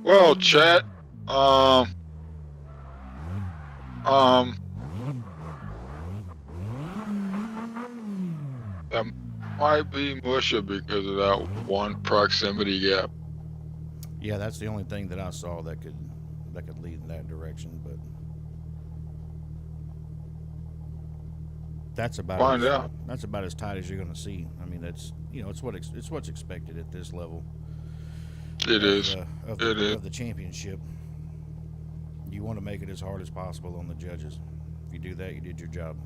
Well, chat, that might be Musha because of that one proximity gap. Yeah, that's the only thing that I saw that could lead in that direction, but that's about Find out. That's about as tight as you're going to see. I mean, that's it's what's expected at this level. It is. Of the championship. You want to make it as hard as possible on the judges. If you do that, you did your job.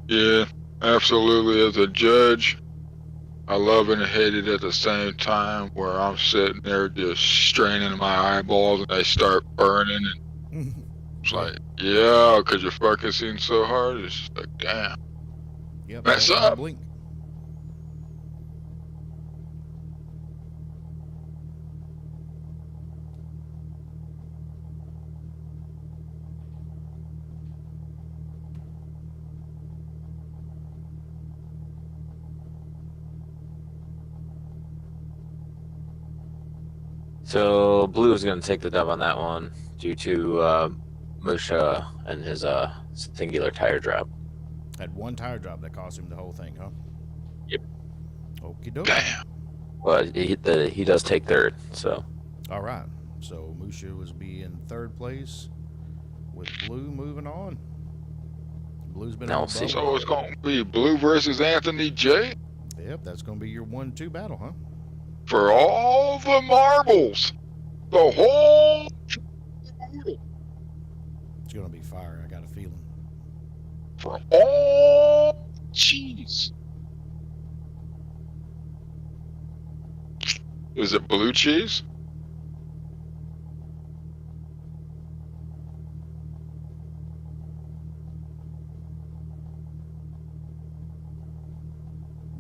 Yeah, absolutely. As a judge, I love and hate it at the same time where I'm sitting there just straining my eyeballs and they start burning and it's like, yeah, because you're fucking seeing so hard. It's just like, damn. Yep, Mess up. Blink. So Blue is going to take the dub on that one due to Musha and his singular tire drop. Had one tire drop that cost him the whole thing, huh? Yep. Okie doke. Damn. Well, he does take third, so. All right. So Musha was be in third place with Blue moving on. Blue's been Now on we'll see. So it's going to be Blue versus Anthony J Yep, that's going to be your 1-2 battle, huh? for all the marbles. The whole. It's going to be fire. I got a feeling. For all cheese. Is it blue cheese?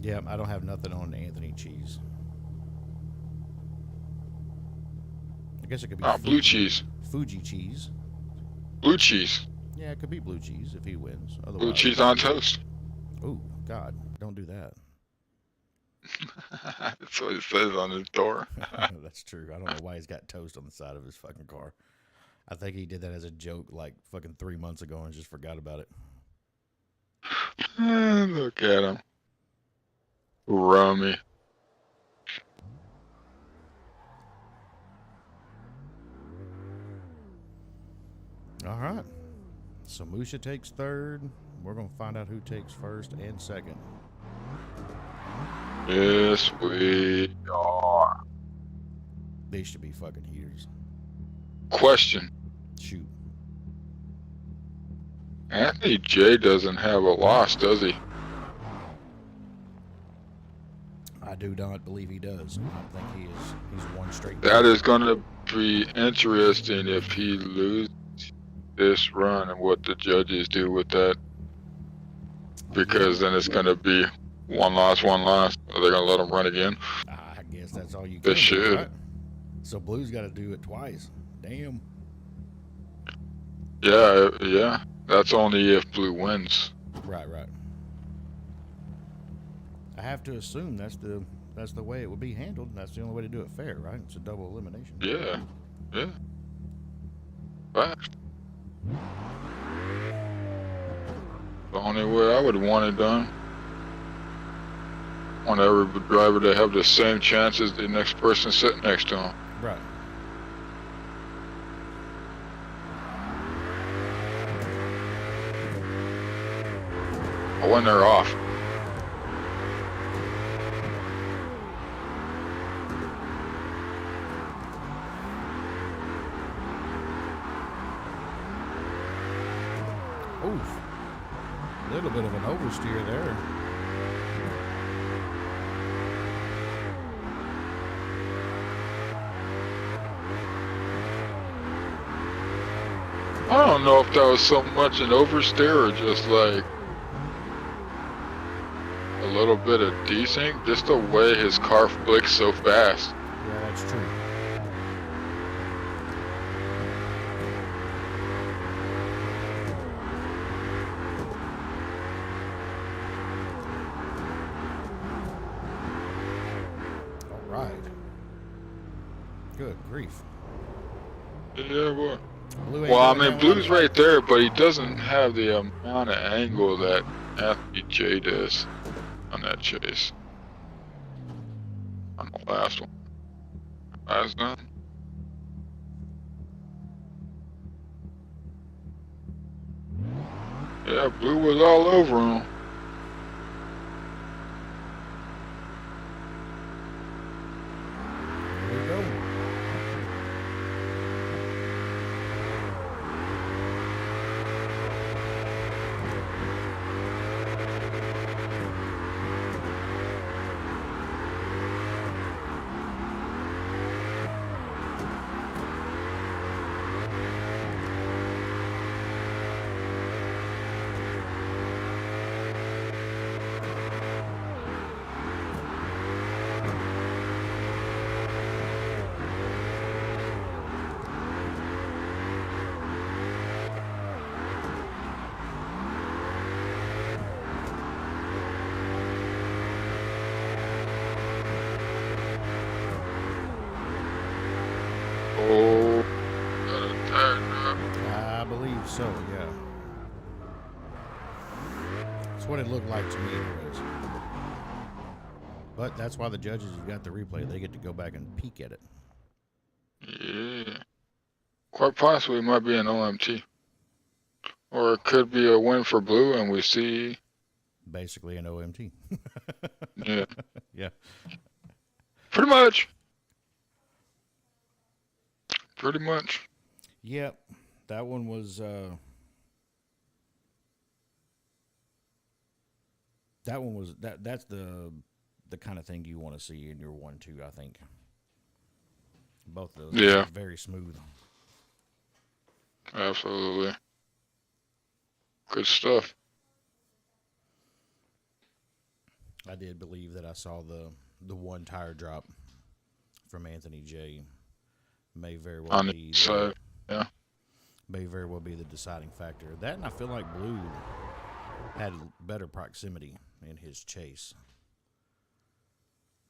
Yeah, I don't have nothing on Anthony cheese. I guess it could be Blue cheese. Fuji cheese. Blue cheese. Yeah, it could be blue cheese if he wins. Otherwise, Blue cheese on toast. Oh, God, don't do that. That's what it says on his door. That's true. I don't know why he's got toast on the side of his fucking car. I think he did that as a joke like fucking 3 months ago and just forgot about it. Look at him. Rummy. All right. So Musha takes third. We're going to find out who takes first and second. Yes, we are. These should be fucking heaters. Question. Shoot. Anthony J doesn't have a loss, does he? I do not believe he does. I think he's one straight. That is going to be interesting if he loses this run and what the judges do with that. Because then it's going to be one loss, one loss. Are they going to let him run again? I guess that's all you can They do, should. right? So Blue's got to do it twice. Damn. Yeah. That's only if Blue wins. Right. I have to assume that's the way it would be handled. That's the only way to do it fair, right? It's a double elimination. Yeah. Fact. The only way I would want it done. Want every driver to have the same chance as the next person sitting next to him. Right. When they're off. Oof. A little bit of an oversteer there. I don't know if that was so much an oversteer or just like a little bit of desync, just the way his car flicks so fast. Yeah, that's true. All right. Good grief. Yeah, boy. Blue ain't Well, I going mean, down Blue's like- right there, but he doesn't have the amount of angle that Anthony J does on that chase. On the last one. Last one. Yeah, Blue was all over him. Here we go. Oh, got a tighten up. I believe so, yeah. That's what it looked like to me anyways. But that's why the judges who got the replay, they get to go back and peek at it. Yeah. Quite possibly it might be an OMT. Or it could be a win for Blue and we see. Basically an OMT. Yeah. Yeah. Pretty much. Pretty much. Yep. That one was that's the kind of thing you want to see in your 1-2, I think. Both of those Yeah. are very smooth. Absolutely. Good stuff. I did believe that I saw the one tire drop from Anthony J. May very well On be the side. Yeah. may very well be the deciding factor. That, and I feel like Blue had better proximity in his chase.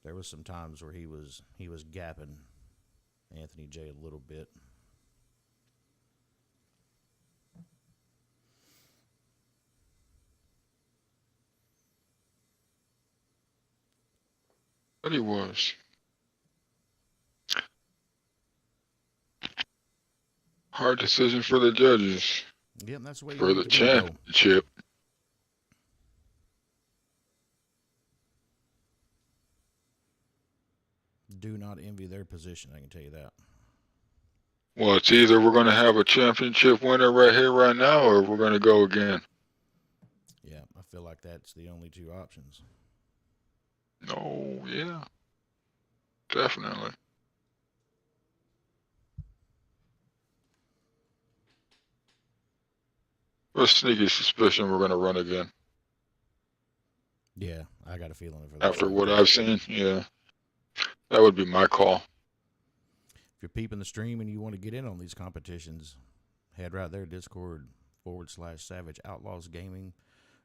There was some times where he was gapping Anthony J a little bit. But he was. Hard decision for the judges. Yep, that's the way you For want the it to be, though. championship. Do not envy their position, I can tell you that. Well, it's either we're going to have a championship winner right here, right now, or we're going to go again. Yeah, I feel like that's the only two options. Oh, yeah. Definitely. A sneaky suspicion we're going to run again. Yeah, I got a feeling for that. After what I've seen, yeah. That would be my call. If you're peeping the stream and you want to get in on these competitions, head right there, Discord/Savage Outlaws Gaming.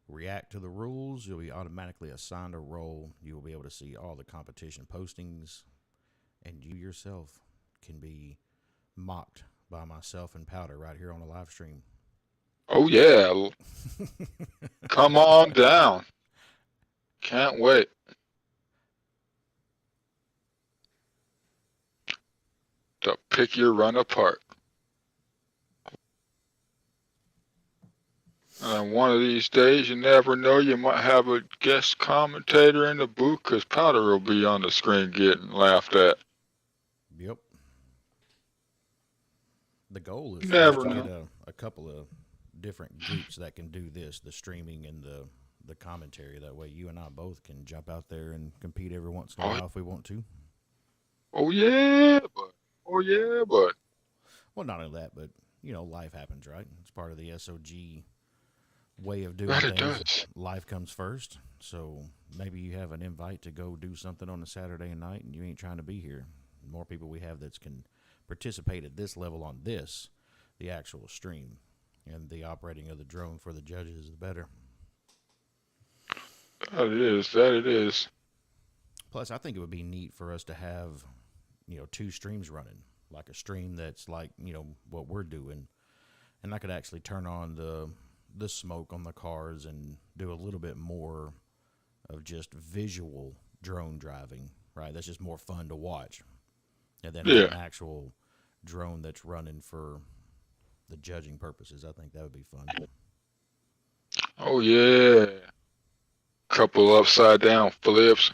React to the rules. You'll be automatically assigned a role. You will be able to see all the competition postings, and you yourself can be mocked by myself and Powder right here on the live stream. Oh, yeah. Come on down. Can't wait. to pick your run apart. And one of these days, you never know, you might have a guest commentator in the booth because Powder will be on the screen getting laughed at. Yep. The goal is Never to get know. a couple of different groups that can do this, the streaming and the commentary. That way you and I both can jump out there and compete every once in a while if we want to. Oh yeah, but Well, not only that, but, you know, life happens, right? It's part of the S.O.G way of doing right, it things. does. Life comes first. So maybe you have an invite to go do something on a Saturday night and you ain't trying to be here. The more people we have that can participate at this level on this, the actual stream, and the operating of the drone for the judges, the better. That it is. Plus, I think it would be neat for us to have, you know, two streams running, like a stream that's like, you know, what we're doing, and I could actually turn on the smoke on the cars and do a little bit more of just visual drone driving, right? That's just more fun to watch. And then have an actual drone that's running for the judging purposes. I think that would be fun. Oh yeah. Couple upside down flips.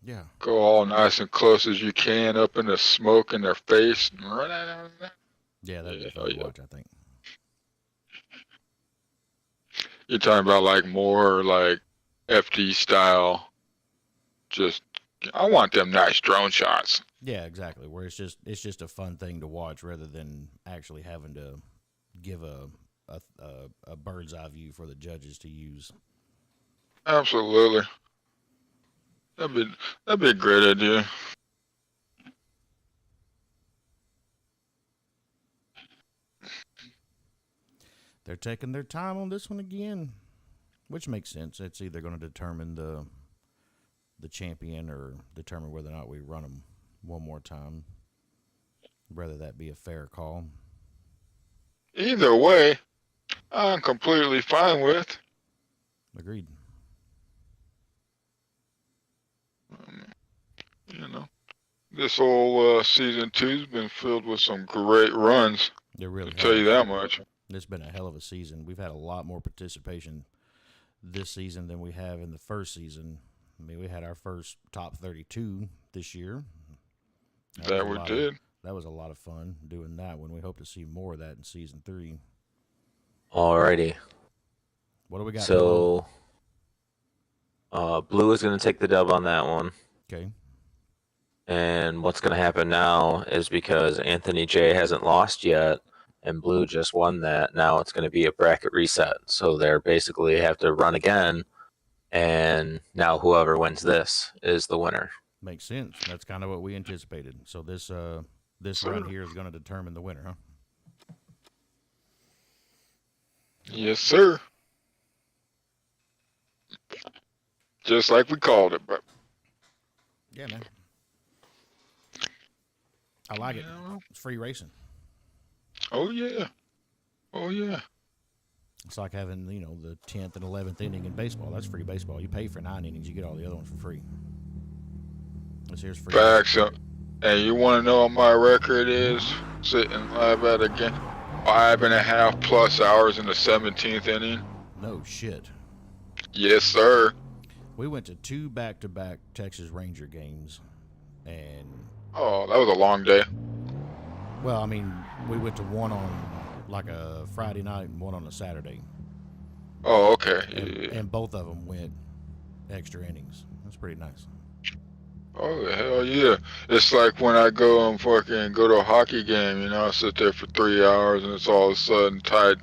Yeah. Go all nice and close as you can up in the smoke in their face. Yeah, that'd be fun to watch, I think. You're talking about like more like FD style. Just, I want them nice drone shots. Yeah, exactly. Where it's just a fun thing to watch rather than actually having to give a bird's eye view for the judges to use. Absolutely. That'd be a great idea. They're taking their time on this one again, which makes sense. It's either going to determine the champion or determine whether or not we run them one more time. Whether that be a fair call. Either way, I'm completely fine with. Agreed. You know, this whole season 2's been filled with some great runs. It really I'll tell you that much. It's been a hell of a season. We've had a lot more participation this season than we have in the first season. I mean, we had our first top 32 this year. That we did. That was a lot of fun doing that one. We hope to see more of that in season 3. Alrighty. What do we got? So, Blue is going to take the dub on that one. Okay. And what's going to happen now is because Anthony J hasn't lost yet, and Blue just won that, now it's going to be a bracket reset. So they're basically have to run again, and now whoever wins this is the winner. Makes sense. That's kind of what we anticipated. So this run here is going to determine the winner, huh? Yes, sir. Just like we called it, but yeah, man. I like it. It's free racing. Oh yeah. Oh yeah. It's like having, you know, the 10th and 11th inning in baseball. That's free baseball. You pay for 9 innings, you get all the other ones for free. This here's free. Facts. And you want to know what my record is? Sitting live at a game, 5.5+ hours in the 17th inning. No shit. Yes, sir. We went to 2 back-to-back Texas Ranger games, and oh, that was a long day. Well, I mean, we went to one on like a Friday night and one on a Saturday. Oh, okay. And both of them went extra innings. That's pretty nice. Oh, hell yeah. It's like when I go and fucking go to a hockey game, you know, I sit there for 3 hours and it's all of a sudden tide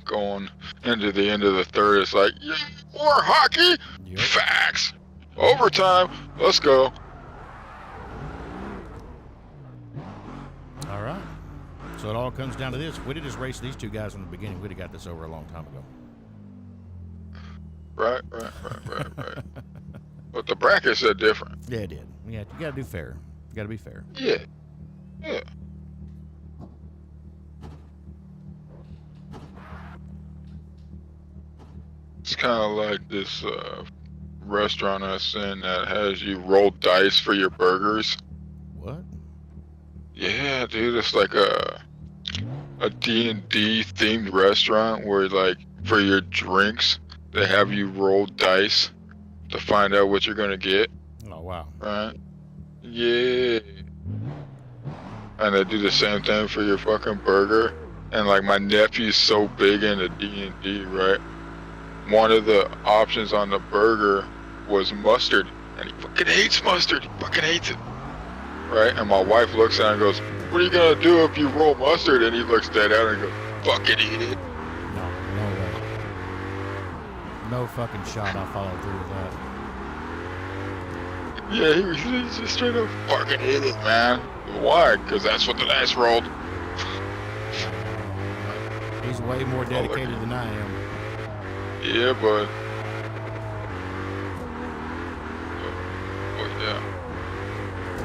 going into the end of the third. It's like, yeah, more hockey? Yep. Facts. Overtime. Let's go. All right. So it all comes down to this. If we'd have just raced these two guys from the beginning, we'd have got this over a long time ago. Right. But the bracket said different. Yeah, it did. Yeah, you got to do fair. You got to be fair. Yeah. It's kind of like this restaurant I was in that has you roll dice for your burgers. What? Yeah, dude, it's like a D&D themed restaurant where like for your drinks they have you roll dice to find out what you're gonna get, Oh wow. right? Yeah. And they do the same thing for your fucking burger. And like my nephew's so big into D&D, right? One of the options on the burger was mustard, and he fucking hates mustard. He fucking hates it, right? And my wife looks at him and goes, "What are you gonna do if you roll mustard?" And he looks dead at her and goes, "Fucking eat it." No, no way. No fucking shot I followed through with that. Yeah, he's just straight up fucking eat it, man. Why? Because that's what the dice rolled. He's way more dedicated than I am. Yeah, but yeah.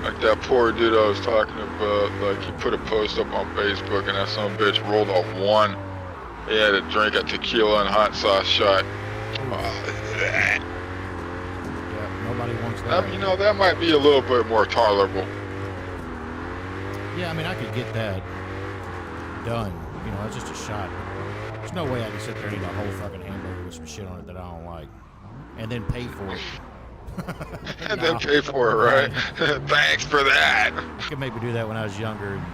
Like that poor dude I was talking about, like he put a post up on Facebook and that son of a bitch rolled a 1. He had to drink a tequila and hot sauce shot. Yeah, nobody wants that. You know, that might be a little bit more tolerable. Yeah, I mean, I could get that done. You know, it's just a shot. There's no way I can sit there and eat a whole fucking hamburger with some shit on it that I don't like. And then pay for it. And then pay for it, right? Thanks for that. I could maybe do that when I was younger and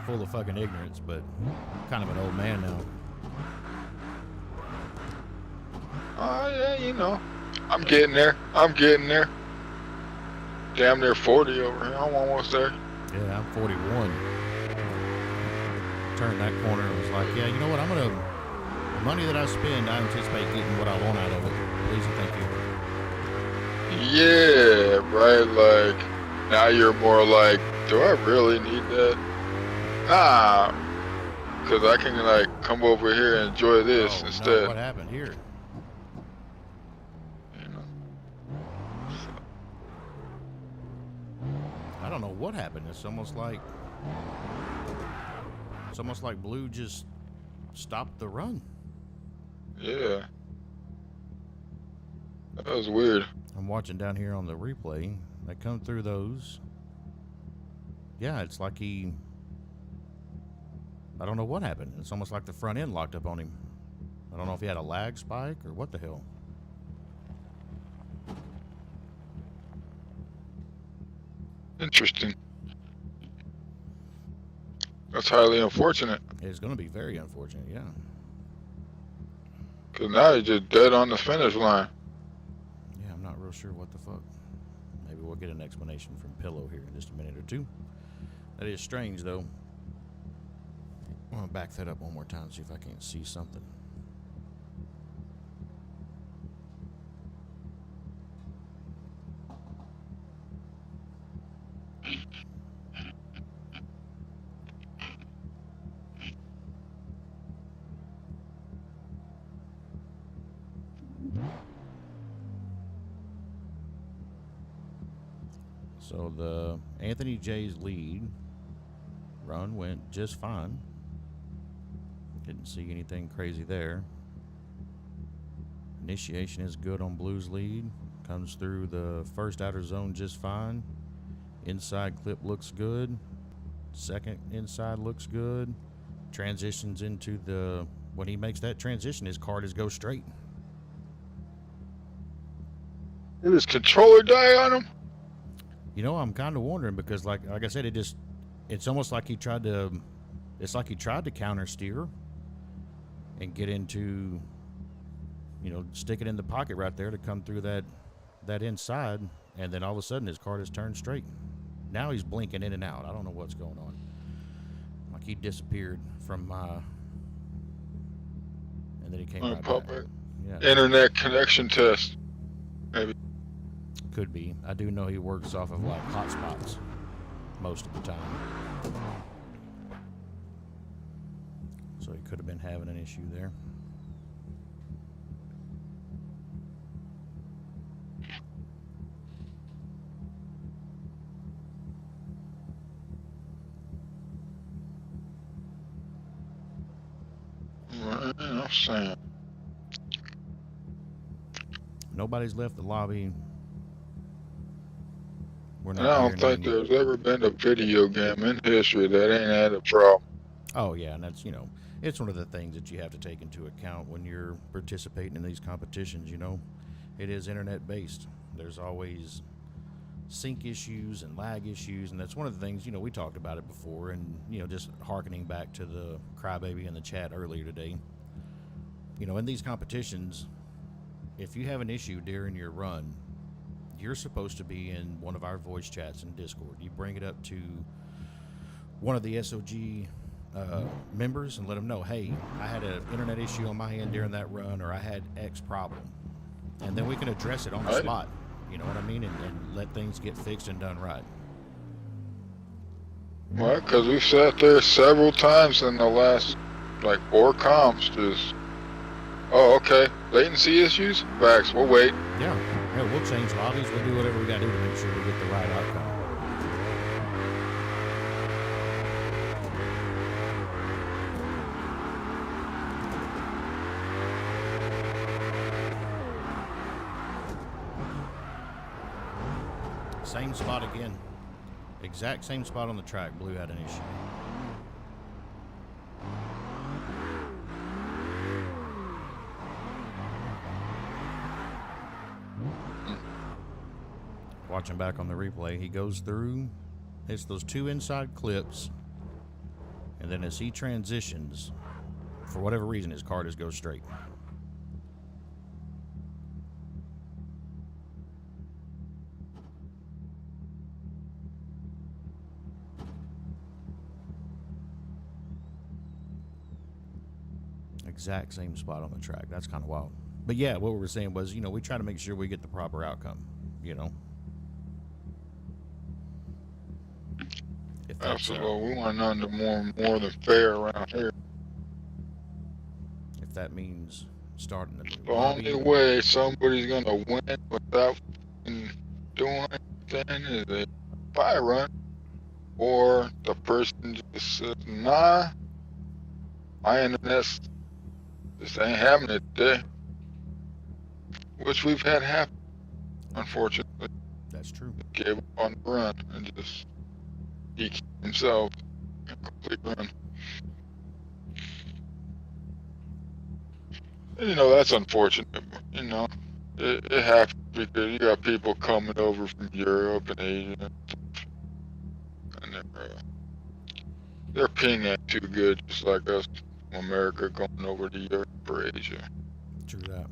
full of fucking ignorance, but I'm kind of an old man now. Oh, yeah, you know. I'm getting there. Damn near 40 over here. I'm almost there. Yeah, I'm 41. Turned that corner and was like, yeah, you know what? The money that I spend, I anticipate getting what I want out of it. Please and thank you. Yeah, right. Like, now you're more like, do I really need that? Nah. Because I can, like, come over here and enjoy this instead. No, what happened here? I don't know what happened. It's almost like Blue just stopped the run. Yeah. That was weird. I'm watching down here on the replay. They come through those. Yeah, it's like I don't know what happened. It's almost like the front end locked up on him. I don't know if he had a lag spike or what the hell. Interesting. That's highly unfortunate. It's going to be very unfortunate, yeah. Because now he's just dead on the finish line. Yeah, I'm not real sure what the fuck. Maybe we'll get an explanation from Pillow here in just a minute or two. That is strange, though. I'm going to back that up one more time, see if I can't see something. So the Anthony J's lead run went just fine. Didn't see anything crazy there. Initiation is good on Blue's lead. Comes through the first outer zone just fine. Inside clip looks good. Second inside looks good. Transitions into the... When he makes that transition, his car just goes straight. Did his controller die on him? You know, I'm kind of wondering because, like I said, it's almost like he tried to, it's like he tried to counter steer and get into, you know, stick it in the pocket right there to come through that inside, and then all of a sudden his car just turned straight. Now he's blinking in and out. I don't know what's going on. Like he disappeared from and then he came right back. Yeah. Internet connection test, maybe. Could be. I do know he works off of like hotspots most of the time. So he could have been having an issue there. Right, I'm saying. Nobody's left the lobby. We're And not I don't hearing think any. there's ever been a video game in history that ain't had a problem. Oh yeah, and that's it's one of the things that you have to take into account when you're participating in these competitions. It is internet based. There's always sync issues and lag issues, and that's one of the things we talked about it before, and just harkening back to the crybaby in the chat earlier today. In these competitions, if you have an issue during your run, you're supposed to be in one of our voice chats in Discord. You bring it up to one of the S.O.G members and let them know, hey, I had an internet issue on my end during that run, or I had X problem, and then we can address it on the Right. spot. You know what I mean? And let things get fixed and done right. Well, because we've sat there several times in the last, like, 4 comps, just, oh, okay, latency issues? Facts, we'll wait. Yeah, we'll change lobbies. We'll do whatever we got to do to make sure we get the right outcome. Same spot again. Exact same spot on the track. Blue had an issue. Watching back on the replay, he goes through, hits those 2 inside clips, and then as he transitions, for whatever reason, his car just goes straight. Exact same spot on the track. That's kind of wild. But yeah, what we were saying was, we try to make sure we get the proper outcome, If that's, Absolutely, we want nothing more than fair around here. if that means starting a new The lobby. only way somebody's gonna win without doing anything is a fire run, or the person just says, nah, my internet's just ain't having it today. Which we've had happen, unfortunately. That's true. Gave up on the run and just he himself a complete run. And, that's unfortunate. It happens because you got people coming over from Europe and Asia, and they're pinging too good, just like us from America going over to Europe or Asia. True that.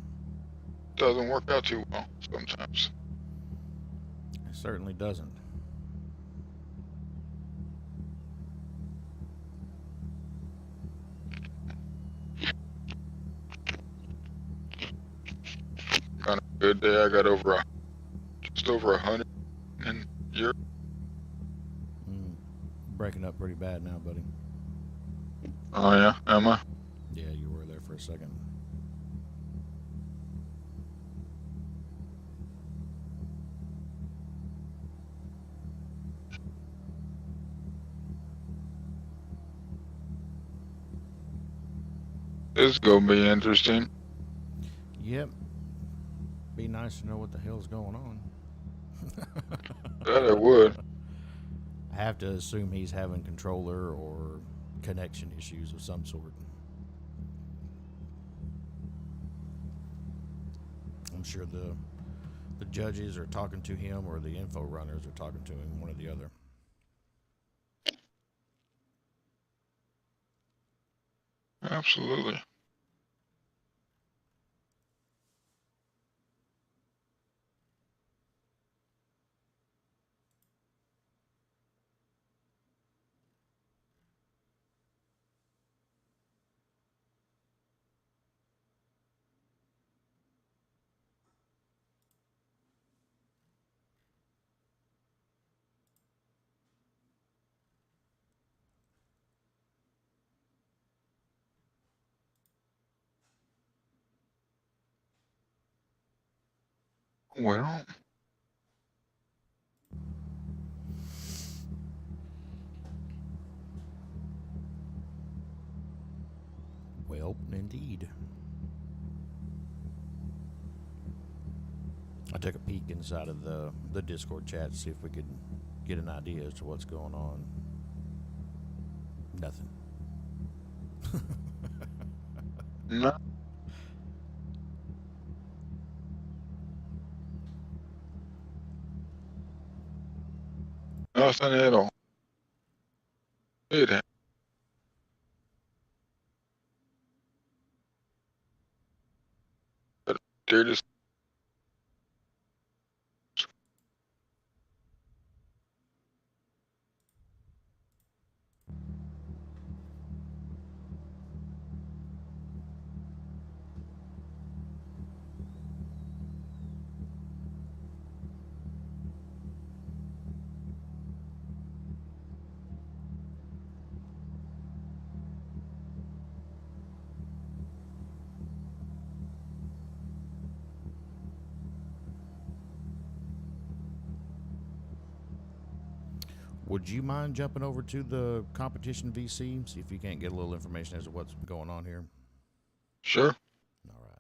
Doesn't work out too well sometimes. It certainly doesn't. Kind of good day. I got just over 100 in Europe. Breaking up pretty bad now, buddy. Oh yeah, am I? Yeah, you were there for a second. This is gonna be interesting. Yep. Be nice to know what the hell's going on. That it would. I have to assume he's having controller or connection issues of some sort. I'm sure the judges are talking to him, or the info runners are talking to him, one or the other. Absolutely. Well, Well, indeed. I took a peek inside of the Discord chat to see if we could get an idea as to what's going on. Nothing. No. Nothing at all. It happened. They're just Would you mind jumping over to the competition VC, see if you can't get a little information as to what's going on here? sure. All right.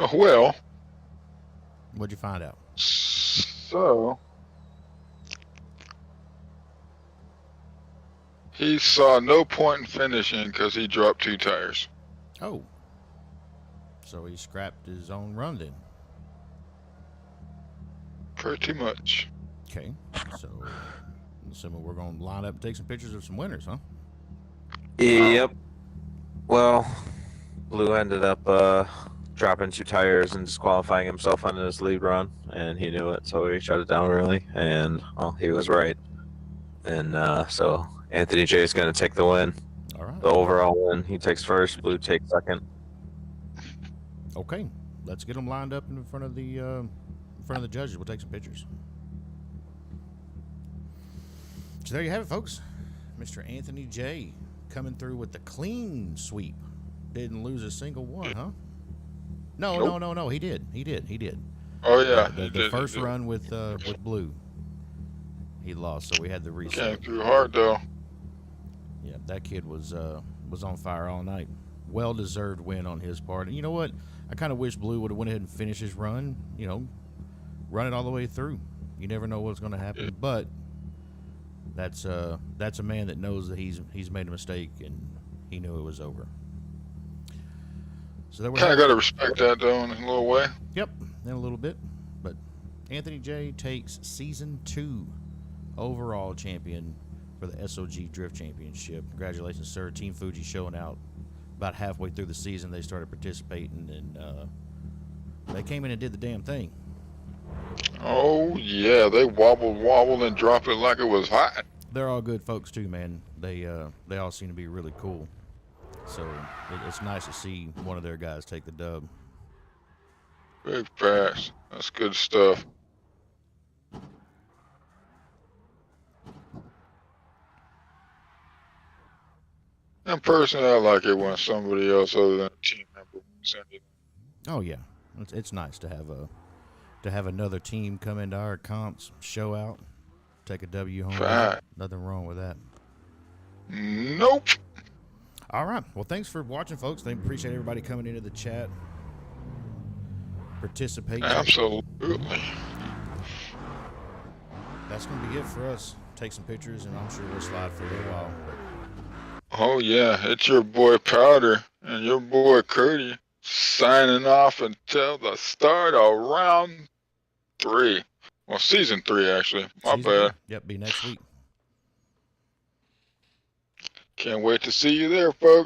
Oh, well, What'd you find out? so he saw no point in finishing because he dropped 2 tires. Oh. So he scrapped his own run then. Pretty much. Okay. So, I'm assuming we're going to line up and take some pictures of some winners, huh? Yep. Well, Blue ended up dropping 2 tires and disqualifying himself on his lead run, and he knew it, so he shut it down early, and well, he was right. And so Anthony J is going to take the win. All right. The overall win, he takes first, Blue takes second. Okay. Let's get them lined up in front of the judges. We'll take some pictures. So there you have it, folks. Mr. Anthony J coming through with the clean sweep. Didn't lose a single one, huh? No, Nope. no. He did. Oh, yeah. The first run with Blue, he lost. So we had the Came reset. through hard, though. Yeah, that kid was on fire all night. Well-deserved win on his part. And you know what? I kind of wish Blue would have went ahead and finished his run. You know, run it all the way through. You never know what's going to happen. Yeah. But that's a man that knows that he's made a mistake and he knew it was over. So there we Kind have of it. got to respect that, though, in a little way. Yep, in a little bit. But Anthony J takes Season 2 overall champion for the S.O.G Drift Championship. Congratulations, sir. Team Fuji showing out about halfway through the season. They started participating, and they came in and did the damn thing. Oh, yeah. They wobbled, and dropped it like it was hot. They're all good folks, too, man. They all seem to be really cool. So it's nice to see one of their guys take the dub. Big facts. That's good stuff. And personally, I like it when somebody else other than a team member wins anything. Oh yeah, it's nice to have another team come into our comps, show out, take a W home. Fact. Nothing wrong with that. Nope. All right. Well, thanks for watching, folks. I appreciate everybody coming into the chat, participating. Absolutely. That's going to be it for us. Take some pictures, and I'm sure we'll slide for a little while. Oh, yeah. It's your boy Powder and your boy Curdy signing off until the start of round 3. Well, season 3, actually. My bad. Yep, be next week. Can't wait to see you there, folks.